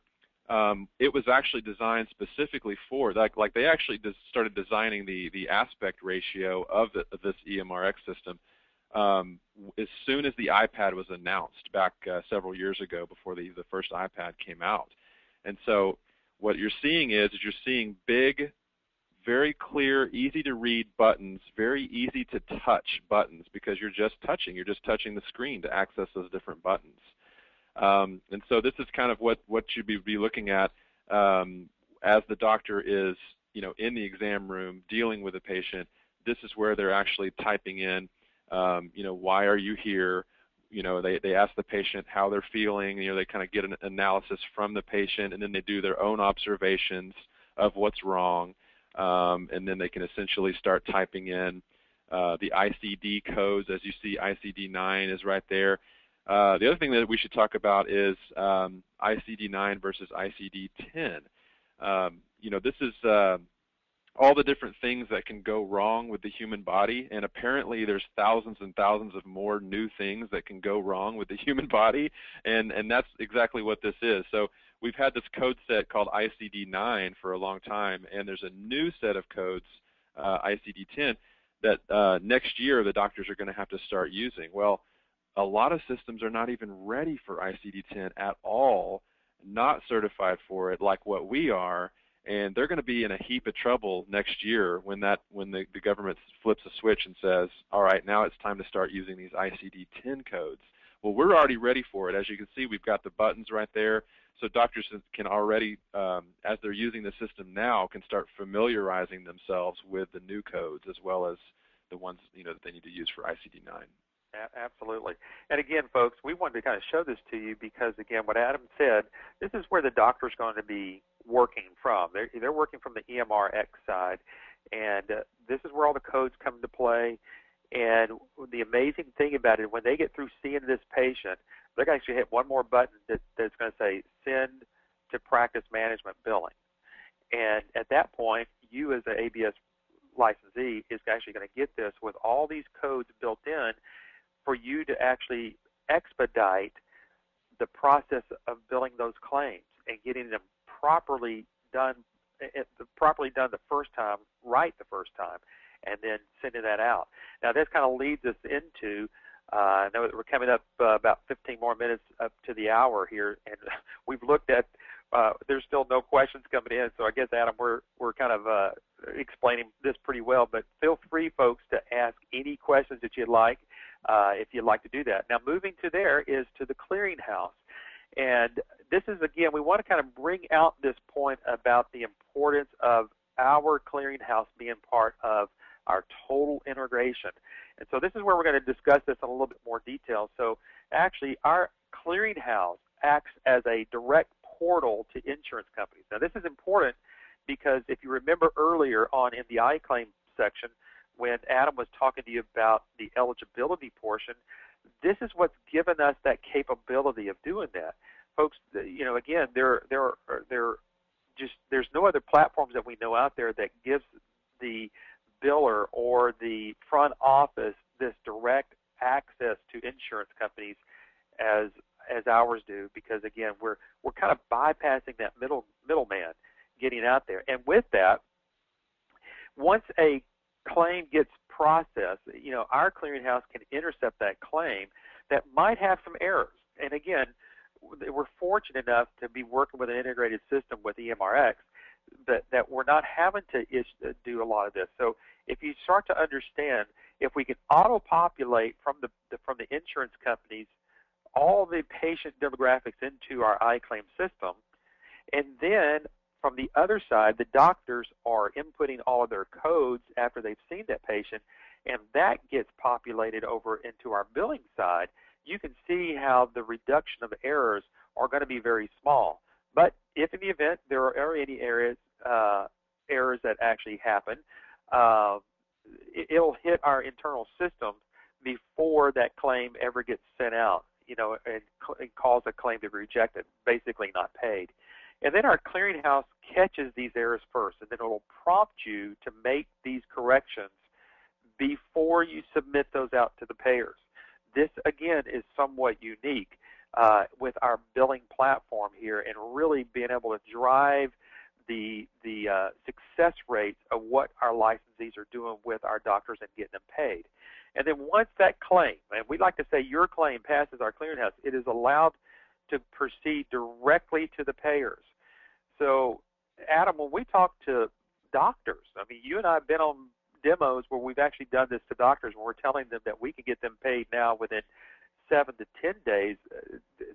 it was actually designed specifically for, like they actually started designing the aspect ratio of this EMRX system as soon as the iPad was announced back several years ago, before the first iPad came out. And so what you're seeing is you're seeing big, very clear, easy to read buttons, very easy to touch buttons, because you're just touching the screen to access those different buttons. And so this is kind of what you'd be looking at as the doctor is, in the exam room dealing with a patient. This is where they're actually typing in, why are you here? They ask the patient how they're feeling. They kind of get an analysis from the patient, and then they do their own observations of what's wrong, and then they can essentially start typing in the ICD codes. As you see, ICD-9 is right there. The other thing that we should talk about is ICD-9 versus ICD-10. This is all the different things that can go wrong with the human body, and apparently there's thousands and thousands of more new things that can go wrong with the human body, and that's exactly what this is. So we've had this code set called ICD-9 for a long time, and there's a new set of codes, ICD-10, that next year the doctors are going to have to start using. Well, a lot of systems are not even ready for ICD-10 at all, not certified for it like what we are, and they're going to be in a heap of trouble next year when the government flips a switch and says, all right, now it's time to start using these ICD-10 codes. Well, we're already ready for it. As you can see, we've got the buttons right there, so doctors can already, as they're using the system now, can start familiarizing themselves with the new codes as well as the ones that they need to use for ICD-9. Absolutely. And again, folks, we wanted to kind of show this to you because, again, what Adam said, this is where the doctor's going to be working from. They're working from the EMRX side, and this is where all the codes come into play. And the amazing thing about it, when they get through seeing this patient, they're going to actually hit one more button that's going to say send to practice management billing. And at that point, you as an ABS licensee is actually going to get this with all these codes built in for you to actually expedite the process of billing those claims and getting them properly done the first time, right the first time, and then sending that out. Now, this kind of leads us into, I know that we're coming up about 15 more minutes up to the hour here, and we've looked at, there's still no questions coming in, so I guess, Adam, we're kind of explaining this pretty well, but feel free, folks, to ask any questions that you'd like, if you'd like to do that. Now, moving to there is to the clearinghouse. And this is, again, we want to kind of bring out this point about the importance of our clearinghouse being part of our total integration. And so this is where we're going to discuss this in a little bit more detail. So actually, our clearinghouse acts as a direct portal to insurance companies. Now this is important because if you remember earlier on in the iClaim section when Adam was talking to you about the eligibility portion, this is what's given us that capability of doing that. Folks, again, there's no other platforms that we know out there that gives the biller or the front office this direct access to insurance companies as ours do, because again, we're kind of bypassing that middleman getting out there. And with that, once a claim gets processed, our clearinghouse can intercept that claim that might have some errors. And again, we're fortunate enough to be working with an integrated system with EMRX that we're not having to do a lot of this. So if you start to understand, if we can auto-populate from the insurance companies all the patient demographics into our iClaim system, and then from the other side, the doctors are inputting all of their codes after they've seen that patient, and that gets populated over into our billing side, you can see how the reduction of errors are going to be very small. But if in the event there are any errors that actually happen, it'll hit our internal system before that claim ever gets sent out, and cause a claim to be rejected, basically not paid. And then our clearinghouse catches these errors first, and then it will prompt you to make these corrections before you submit those out to the payers. This, again, is somewhat unique with our billing platform here, and really being able to drive the success rates of what our licensees are doing with our doctors and getting them paid. And then once that claim, and we like to say your claim passes our clearinghouse, it is allowed to proceed directly to the payers. So, Adam, when we talk to doctors, I mean, you and I have been on demos where we've actually done this to doctors, where we're telling them that we can get them paid now within 7 to 10 days.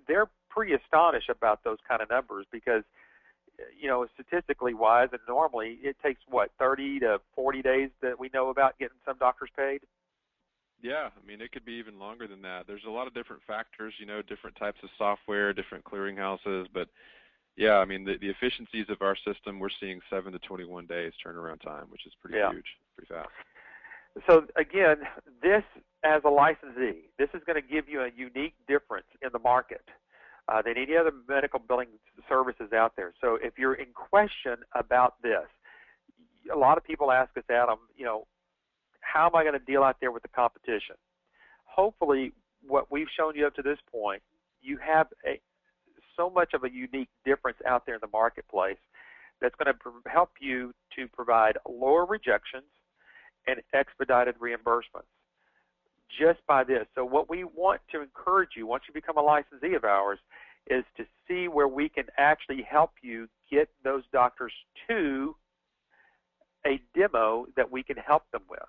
They're pretty astonished about those kind of numbers because, statistically wise, and normally it takes, 30 to 40 days that we know about getting some doctors paid? Yeah, I mean, it could be even longer than that. There's a lot of different factors, different types of software, different clearinghouses, but yeah, I mean, the efficiencies of our system, we're seeing 7 to 21 days turnaround time, which is pretty huge, pretty fast. So again, this, as a licensee, this is going to give you a unique difference in the market than any other medical billing services out there. So if you're in question about this, a lot of people ask us, Adam, how am I going to deal out there with the competition? Hopefully, what we've shown you up to this point, you have so much of a unique difference out there in the marketplace that's going to help you to provide lower rejections and expedited reimbursements just by this. So what we want to encourage you, once you become a licensee of ours, is to see where we can actually help you get those doctors to a demo that we can help them with.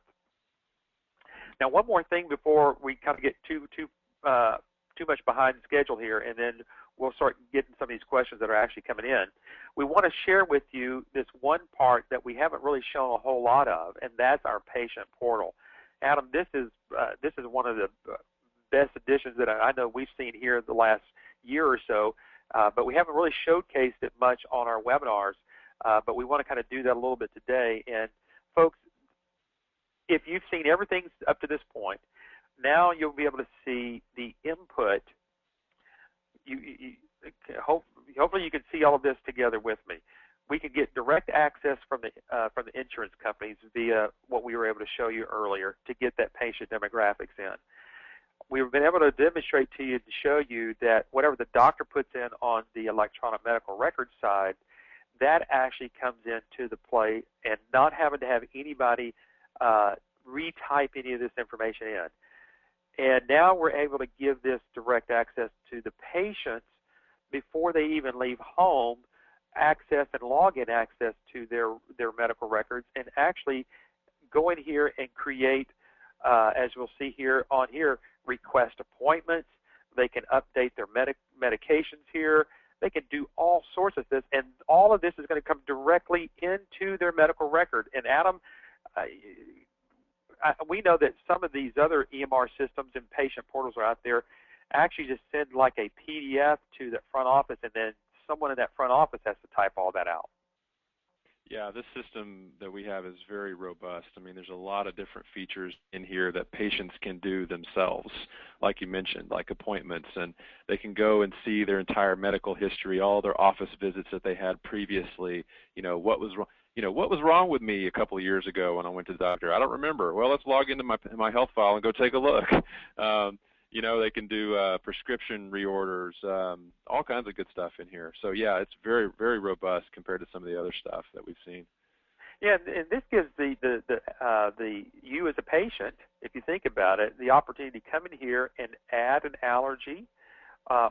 Now, one more thing before we kind of get too much behind schedule here, and then we'll start getting some of these questions that are actually coming in. We want to share with you this one part that we haven't really shown a whole lot of, and that's our patient portal. Adam, this is one of the best additions that I know we've seen here the last year or so, but we haven't really showcased it much on our webinars, but we want to kind of do that a little bit today. And folks, if you've seen everything up to this point, now you'll be able to see the input. Hopefully you can see all of this together with me. We can get direct access from the insurance companies via what we were able to show you earlier to get that patient demographics in. We've been able to demonstrate to you, to show you that whatever the doctor puts in on the electronic medical record side, that actually comes into the play, and not having to have anybody retype any of this information in. And now we're able to give this direct access to the patients before they even leave home, access and login access to their medical records, and actually go in here and create, as we'll see here on here, request appointments. They can update their medications here. They can do all sorts of this, and all of this is going to come directly into their medical record. And Adam, we know that some of these other EMR systems and patient portals are out there actually just send like a PDF to the front office, and then someone in that front office has to type all that out. Yeah, this system that we have is very robust. I mean, there's a lot of different features in here that patients can do themselves, like you mentioned, like appointments, and they can go and see their entire medical history, all their office visits that they had previously. What was wrong? What was wrong with me a couple of years ago when I went to the doctor? I don't remember. Well, let's log into my health file and go take a look. They can do prescription reorders, all kinds of good stuff in here. So, yeah, it's very, very robust compared to some of the other stuff that we've seen. Yeah, and this gives the you as a patient, if you think about it, the opportunity to come in here and add an allergy,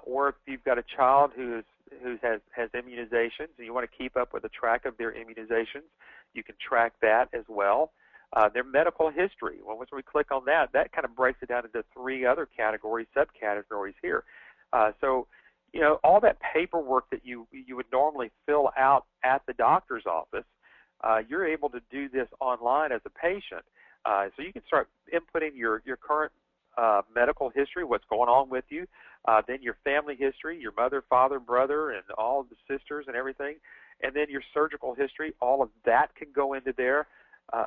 or if you've got a child who has immunizations and you want to keep up with a track of their immunizations, you can track that as well. Their medical history. Well, once we click on that, that kind of breaks it down into 3 other categories, subcategories here. So, all that paperwork that you would normally fill out at the doctor's office, you're able to do this online as a patient. So you can start inputting your current medical history, what's going on with you, then your family history, your mother, father, brother, and all of the sisters and everything, and then your surgical history. All of that can go into there.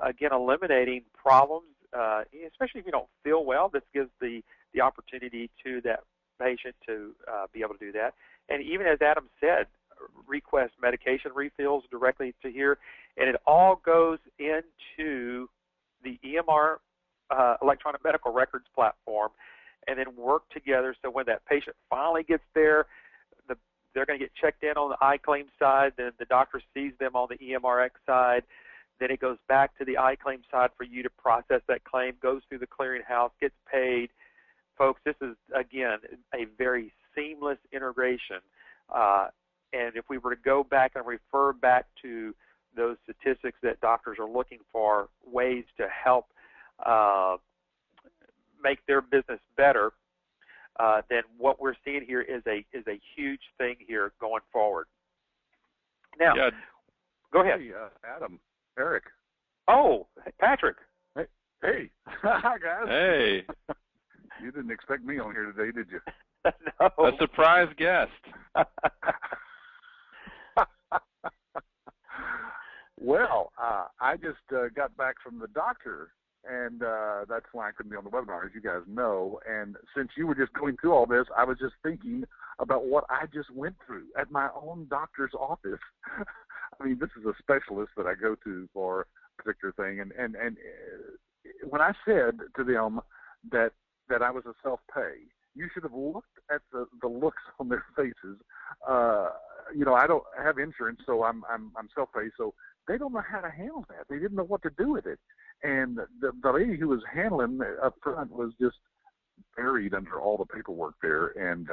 Again, eliminating problems, especially if you don't feel well. This gives the opportunity to that patient to be able to do that. And even as Adam said, request medication refills directly to here. And it all goes into the EMR electronic medical records platform, and then work together so when that patient finally gets there, they're going to get checked in on the iClaim side, then the doctor sees them on the EMRX side. Then it goes back to the iClaim side for you to process that claim, goes through the clearinghouse, gets paid. Folks, this is, again, a very seamless integration. And if we were to go back and refer back to those statistics that doctors are looking for, ways to help make their business better, then what we're seeing here is a huge thing here going forward. Now, yeah. Go ahead. Hey, Adam. Eric. Oh, Patrick. Hey. Hi, guys. Hey. You didn't expect me on here today, did you? No. A surprise guest. Well, I just got back from the doctor, and that's why I couldn't be on the webinar, as you guys know. And since you were just going through all this, I was just thinking about what I just went through at my own doctor's office. I mean, this is a specialist that I go to for a particular thing, and when I said to them that I was a self-pay, you should have looked at the looks on their faces. I don't have insurance, so I'm self-pay, so they don't know how to handle that. They didn't know what to do with it, and the lady who was handling up front was just buried under all the paperwork there, and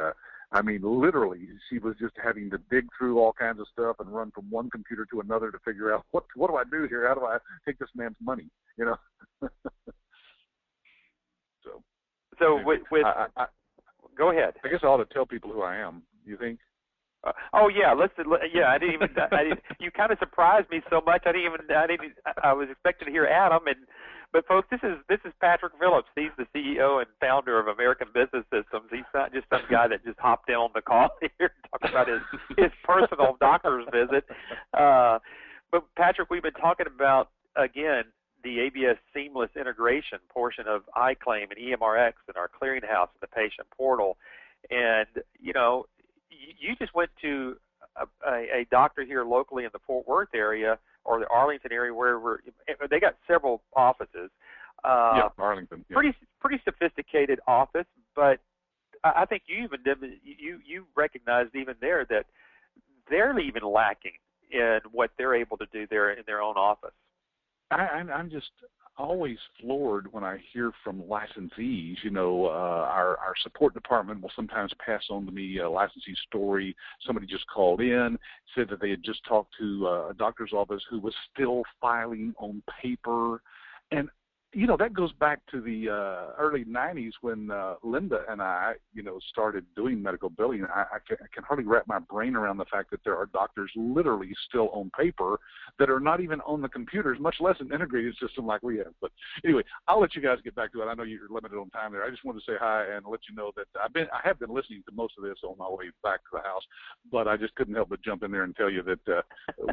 I mean, literally, she was just having to dig through all kinds of stuff and run from one computer to another to figure out what do I do here? How do I take this man's money? So anyway, go ahead. I guess I ought to tell people who I am. You think? Oh yeah, I didn't even. You kind of surprised me so much. I was expecting to hear Adam, but folks, this is Patrick Phillips. He's the CEO and founder of American Business Systems. He's not just some guy that just hopped in on the call here to talk about his personal doctor's visit. But Patrick, we've been talking about again the ABS seamless integration portion of iClaim and EMRX and our clearinghouse and the patient portal, and you just went to a doctor here locally in the Fort Worth area or the Arlington area where they got several offices. Yeah, Arlington. Yeah. Pretty sophisticated office, but I think you recognized even there that they're even lacking in what they're able to do there in their own office. I'm just always floored when I hear from licensees. Our support department will sometimes pass on to me a licensee story. Somebody just called in, said that they had just talked to a doctor's office who was still filing on paper. And, you know, that goes back to the early 90s when Linda and I, you know, started doing medical billing. I can hardly wrap my brain around the fact that there are doctors literally still on paper that are not even on the computers, much less an integrated system like we have. But anyway, I'll let you guys get back to it. I know you're limited on time there. I just wanted to say hi and let you know that I have been listening to most of this on my way back to the house, but I just couldn't help but jump in there and tell you that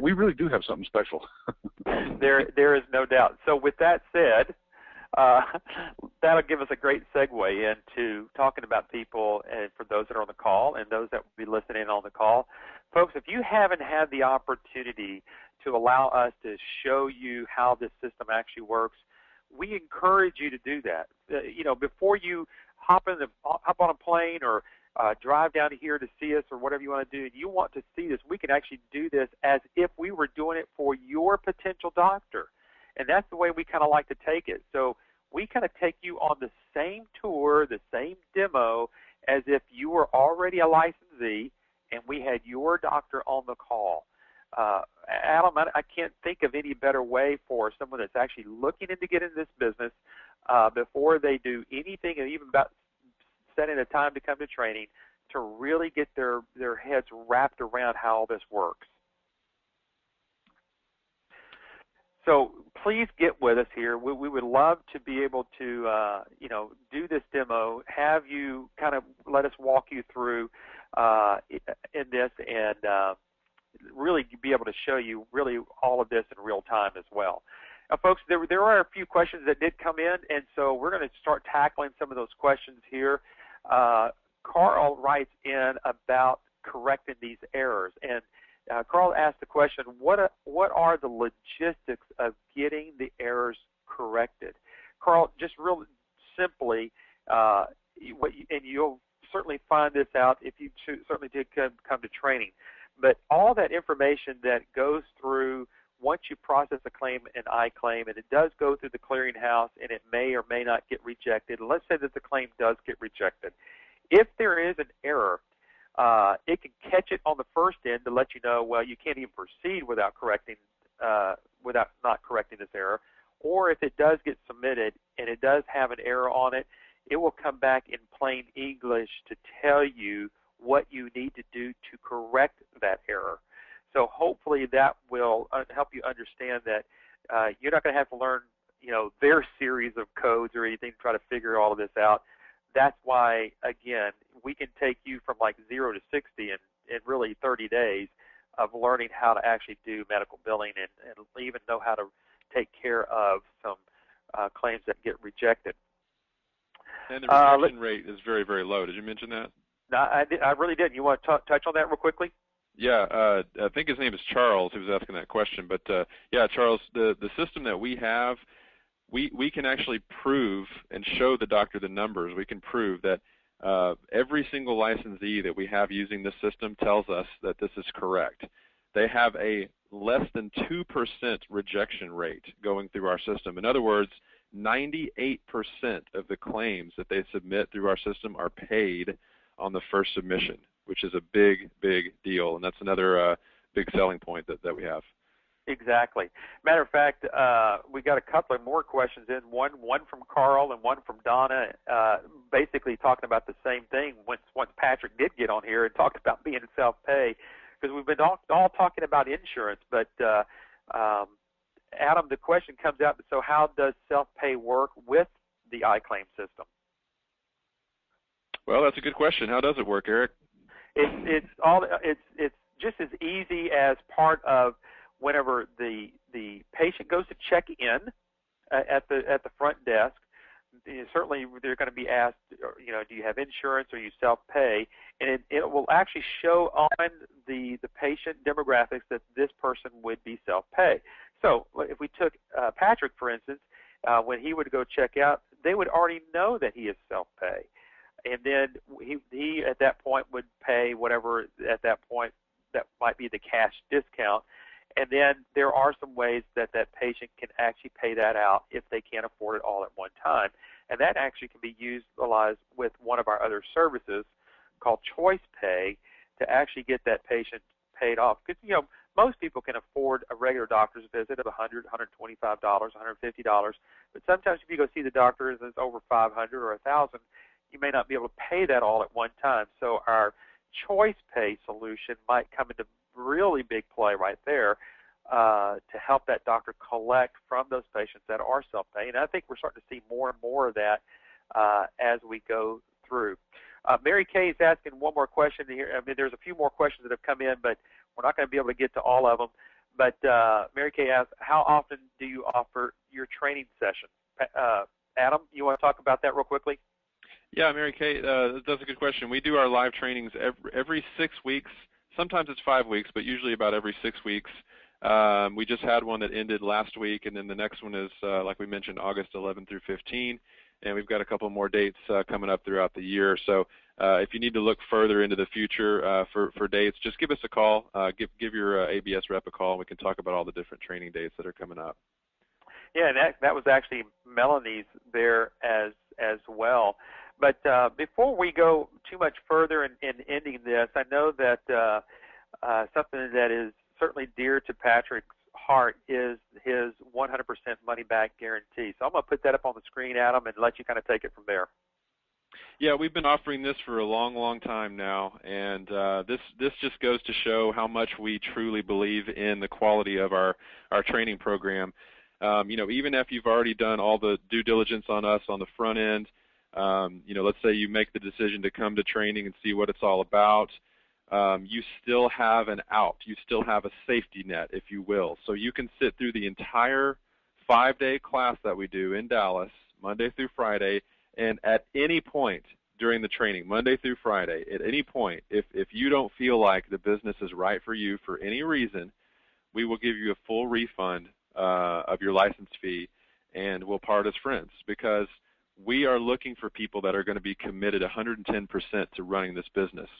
we really do have something special. There is no doubt. So with that said, that'll give us a great segue into talking about people, and for those that are on the call and those that will be listening on the call. Folks, if you haven't had the opportunity to allow us to show you how this system actually works, we encourage you to do that. You know, before you hop on a plane or drive down here to see us or whatever you want to do, and you want to see this, we can actually do this as if we were doing it for your potential doctor. And that's the way we kind of like to take it. So we kind of take you on the same tour, the same demo, as if you were already a licensee and we had your doctor on the call. Adam, I can't think of any better way for someone that's actually looking into getting this business before they do anything, and even about setting a time to come to training, to really get their heads wrapped around how all this works. So please get with us here. We would love to be able to, you know, do this demo, have you kind of let us walk you through in this, and really be able to show you really all of this in real time as well. Now, folks, there are a few questions that did come in, and so we're going to start tackling some of those questions here. Carl writes in about correcting these errors, and Carl asked the question, what are the logistics of getting the errors corrected? Carl, just real simply, and you'll certainly find this out if you certainly did come to training, but all that information that goes through once you process a claim, an I claim, and it does go through the clearinghouse, and it may or may not get rejected. And let's say that the claim does get rejected. If there is an error, it can catch it on the first end to let you know, well, you can't even proceed without not correcting this error. Or if it does get submitted and it does have an error on it, it will come back in plain English to tell you what you need to do to correct that error. So hopefully that will help you understand that you're not going to have to learn, you know, their series of codes or anything to try to figure all of this out. That's why, again, we can take you from like 0 to 60 in really 30 days of learning how to actually do medical billing and even know how to take care of some claims that get rejected. And the rejection rate is very, very low. Did you mention that? No, I really didn't. You want to touch on that real quickly? Yeah, I think his name is Charles who was asking that question. But, yeah, Charles, the system that we have, we can actually prove and show the doctor the numbers. We can prove that every single licensee that we have using this system tells us that this is correct. They have a less than 2% rejection rate going through our system. In other words, 98% of the claims that they submit through our system are paid on the first submission, which is a big, big deal. And that's another big selling point that we have. Exactly. Matter of fact, we got a couple of more questions in. One from Carl and one from Donna, basically talking about the same thing. Once Patrick did get on here and talked about being self-pay, because we've been all talking about insurance. But Adam, the question comes out. So how does self-pay work with the iClaim system? Well, that's a good question. How does it work, Eric? It's just as easy as part of whenever the patient goes to check in at the front desk. Certainly they're going to be asked, you know, do you have insurance or you self-pay? And it will actually show on the patient demographics that this person would be self-pay. So if we took Patrick, for instance, when he would go check out, they would already know that he is self-pay. And then he at that point would pay whatever at that point that might be the cash discount. And then there are some ways that patient can actually pay that out if they can't afford it all at one time. And that actually can be utilized with one of our other services called Choice Pay to actually get that patient paid off. Because, most people can afford a regular doctor's visit of $100, $125, $150. But sometimes if you go see the doctor and it's over $500 or $1,000, you may not be able to pay that all at one time. So our choice pay solution might come into really big play right there to help that doctor collect from those patients that are self-paying. And I think we're starting to see more and more of that as we go through. Mary Kay is asking one more question here. I mean, there's a few more questions that have come in, but we're not going to be able to get to all of them. But Mary Kay asks, how often do you offer your training sessions? Adam, you want to talk about that real quickly? Yeah, Mary Kay, that's a good question. We do our live trainings every 6 weeks. Sometimes it's 5 weeks, but usually about every 6 weeks. We just had one that ended last week, and then the next one is, like we mentioned, August 11 through 15. And we've got a couple more dates coming up throughout the year. So if you need to look further into the future for dates, just give us a call. Give your ABS rep a call, and we can talk about all the different training dates that are coming up. Yeah, and that was actually Melanie's there as well. But before we go too much further in ending this, I know that something that is certainly dear to Patrick's heart is his 100% money-back guarantee. So I'm going to put that up on the screen, Adam, and let you kind of take it from there. Yeah, we've been offering this for a long, long time now, and this just goes to show how much we truly believe in the quality of our training program. Even if you've already done all the due diligence on us on the front end, let's say you make the decision to come to training and see what it's all about, you still have an out. You still have a safety net, if you will. So you can sit through the entire 5-day class that we do in Dallas, Monday through Friday, and at any point during the training, Monday through Friday, at any point, if you don't feel like the business is right for you for any reason, we will give you a full refund of your license fee, and we'll part as friends, because we are looking for people that are going to be committed 110% to running this business.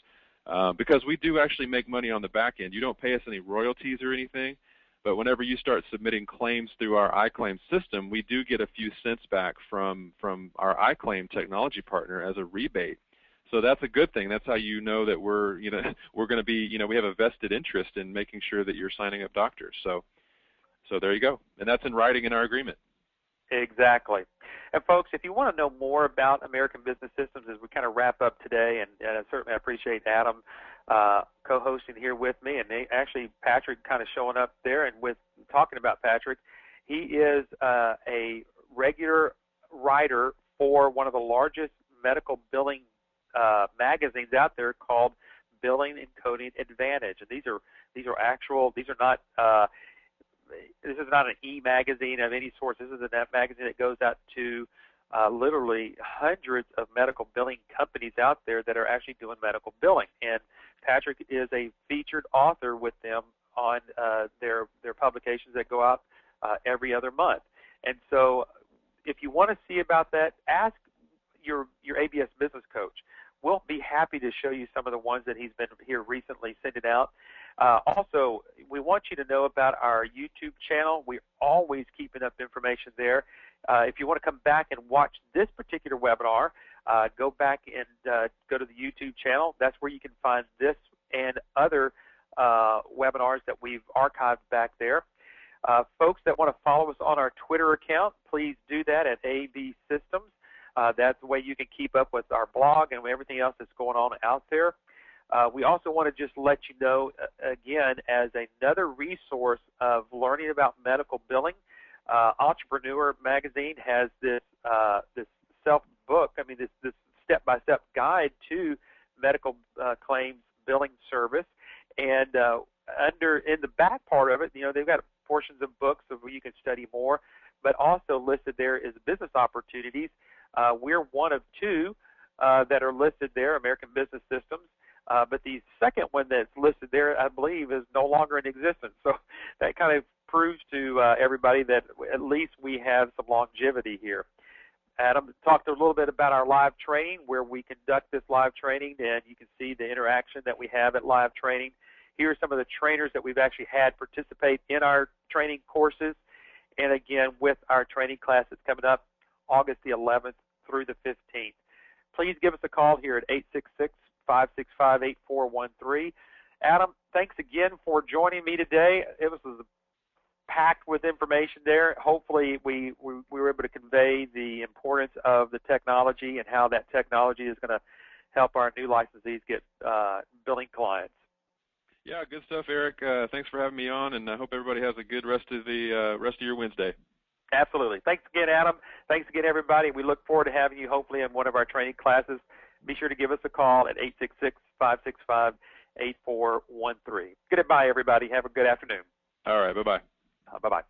Because we do actually make money on the back end. You don't pay us any royalties or anything, but whenever you start submitting claims through our iClaim system, we do get a few cents back from our iClaim technology partner as a rebate. So that's a good thing. That's how you know that we're going to be, we have a vested interest in making sure that you're signing up doctors. So there you go. And that's in writing in our agreement. Exactly. And folks, if you want to know more about American Business Systems as we kind of wrap up today, and certainly I appreciate Adam co-hosting here with me, and actually Patrick kind of showing up there, and with talking about Patrick, he is a regular writer for one of the largest medical billing magazines out there called Billing and Coding Advantage. And these are actual, these are not this is not an e-magazine of any sort. This is a magazine that goes out to literally hundreds of medical billing companies out there that are actually doing medical billing. And Patrick is a featured author with them on their publications that go out every other month. And so if you want to see about that, ask your ABS business coach. We'll be happy to show you some of the ones that he's been here recently sending out. Also, we want you to know about our YouTube channel. We're always keeping up information there. If you want to come back and watch this particular webinar, go back and go to the YouTube channel. That's where you can find this and other webinars that we've archived back there. Folks that want to follow us on our Twitter account, please do that at AB Systems. That's the way you can keep up with our blog and everything else that's going on out there. We also want to just let you know, again, as another resource of learning about medical billing, Entrepreneur Magazine has this self-book, this step-by-step guide to medical claims billing service. And in the back part of it, they've got portions of books of where you can study more, but also listed there is business opportunities. We're one of two that are listed there, American Business Systems. But the second one that's listed there, I believe, is no longer in existence. So that kind of proves to everybody that at least we have some longevity here. Adam talked a little bit about our live training, where we conduct this live training, and you can see the interaction that we have at live training. Here are some of the trainers that we've actually had participate in our training courses. And again, with our training class that's coming up August the 11th through the 15th. Please give us a call here at 866-565-8413. Adam, thanks again for joining me today. It was packed with information there. Hopefully we were able to convey the importance of the technology and how that technology is going to help our new licensees get billing clients. Yeah, good stuff, Eric. Thanks for having me on, and I hope everybody has a good rest of your Wednesday. Absolutely. Thanks again, Adam. Thanks again, everybody. We look forward to having you hopefully in one of our training classes. Be sure to give us a call at 866-565-8413. Goodbye, everybody. Have a good afternoon. All right. Bye-bye. Bye-bye.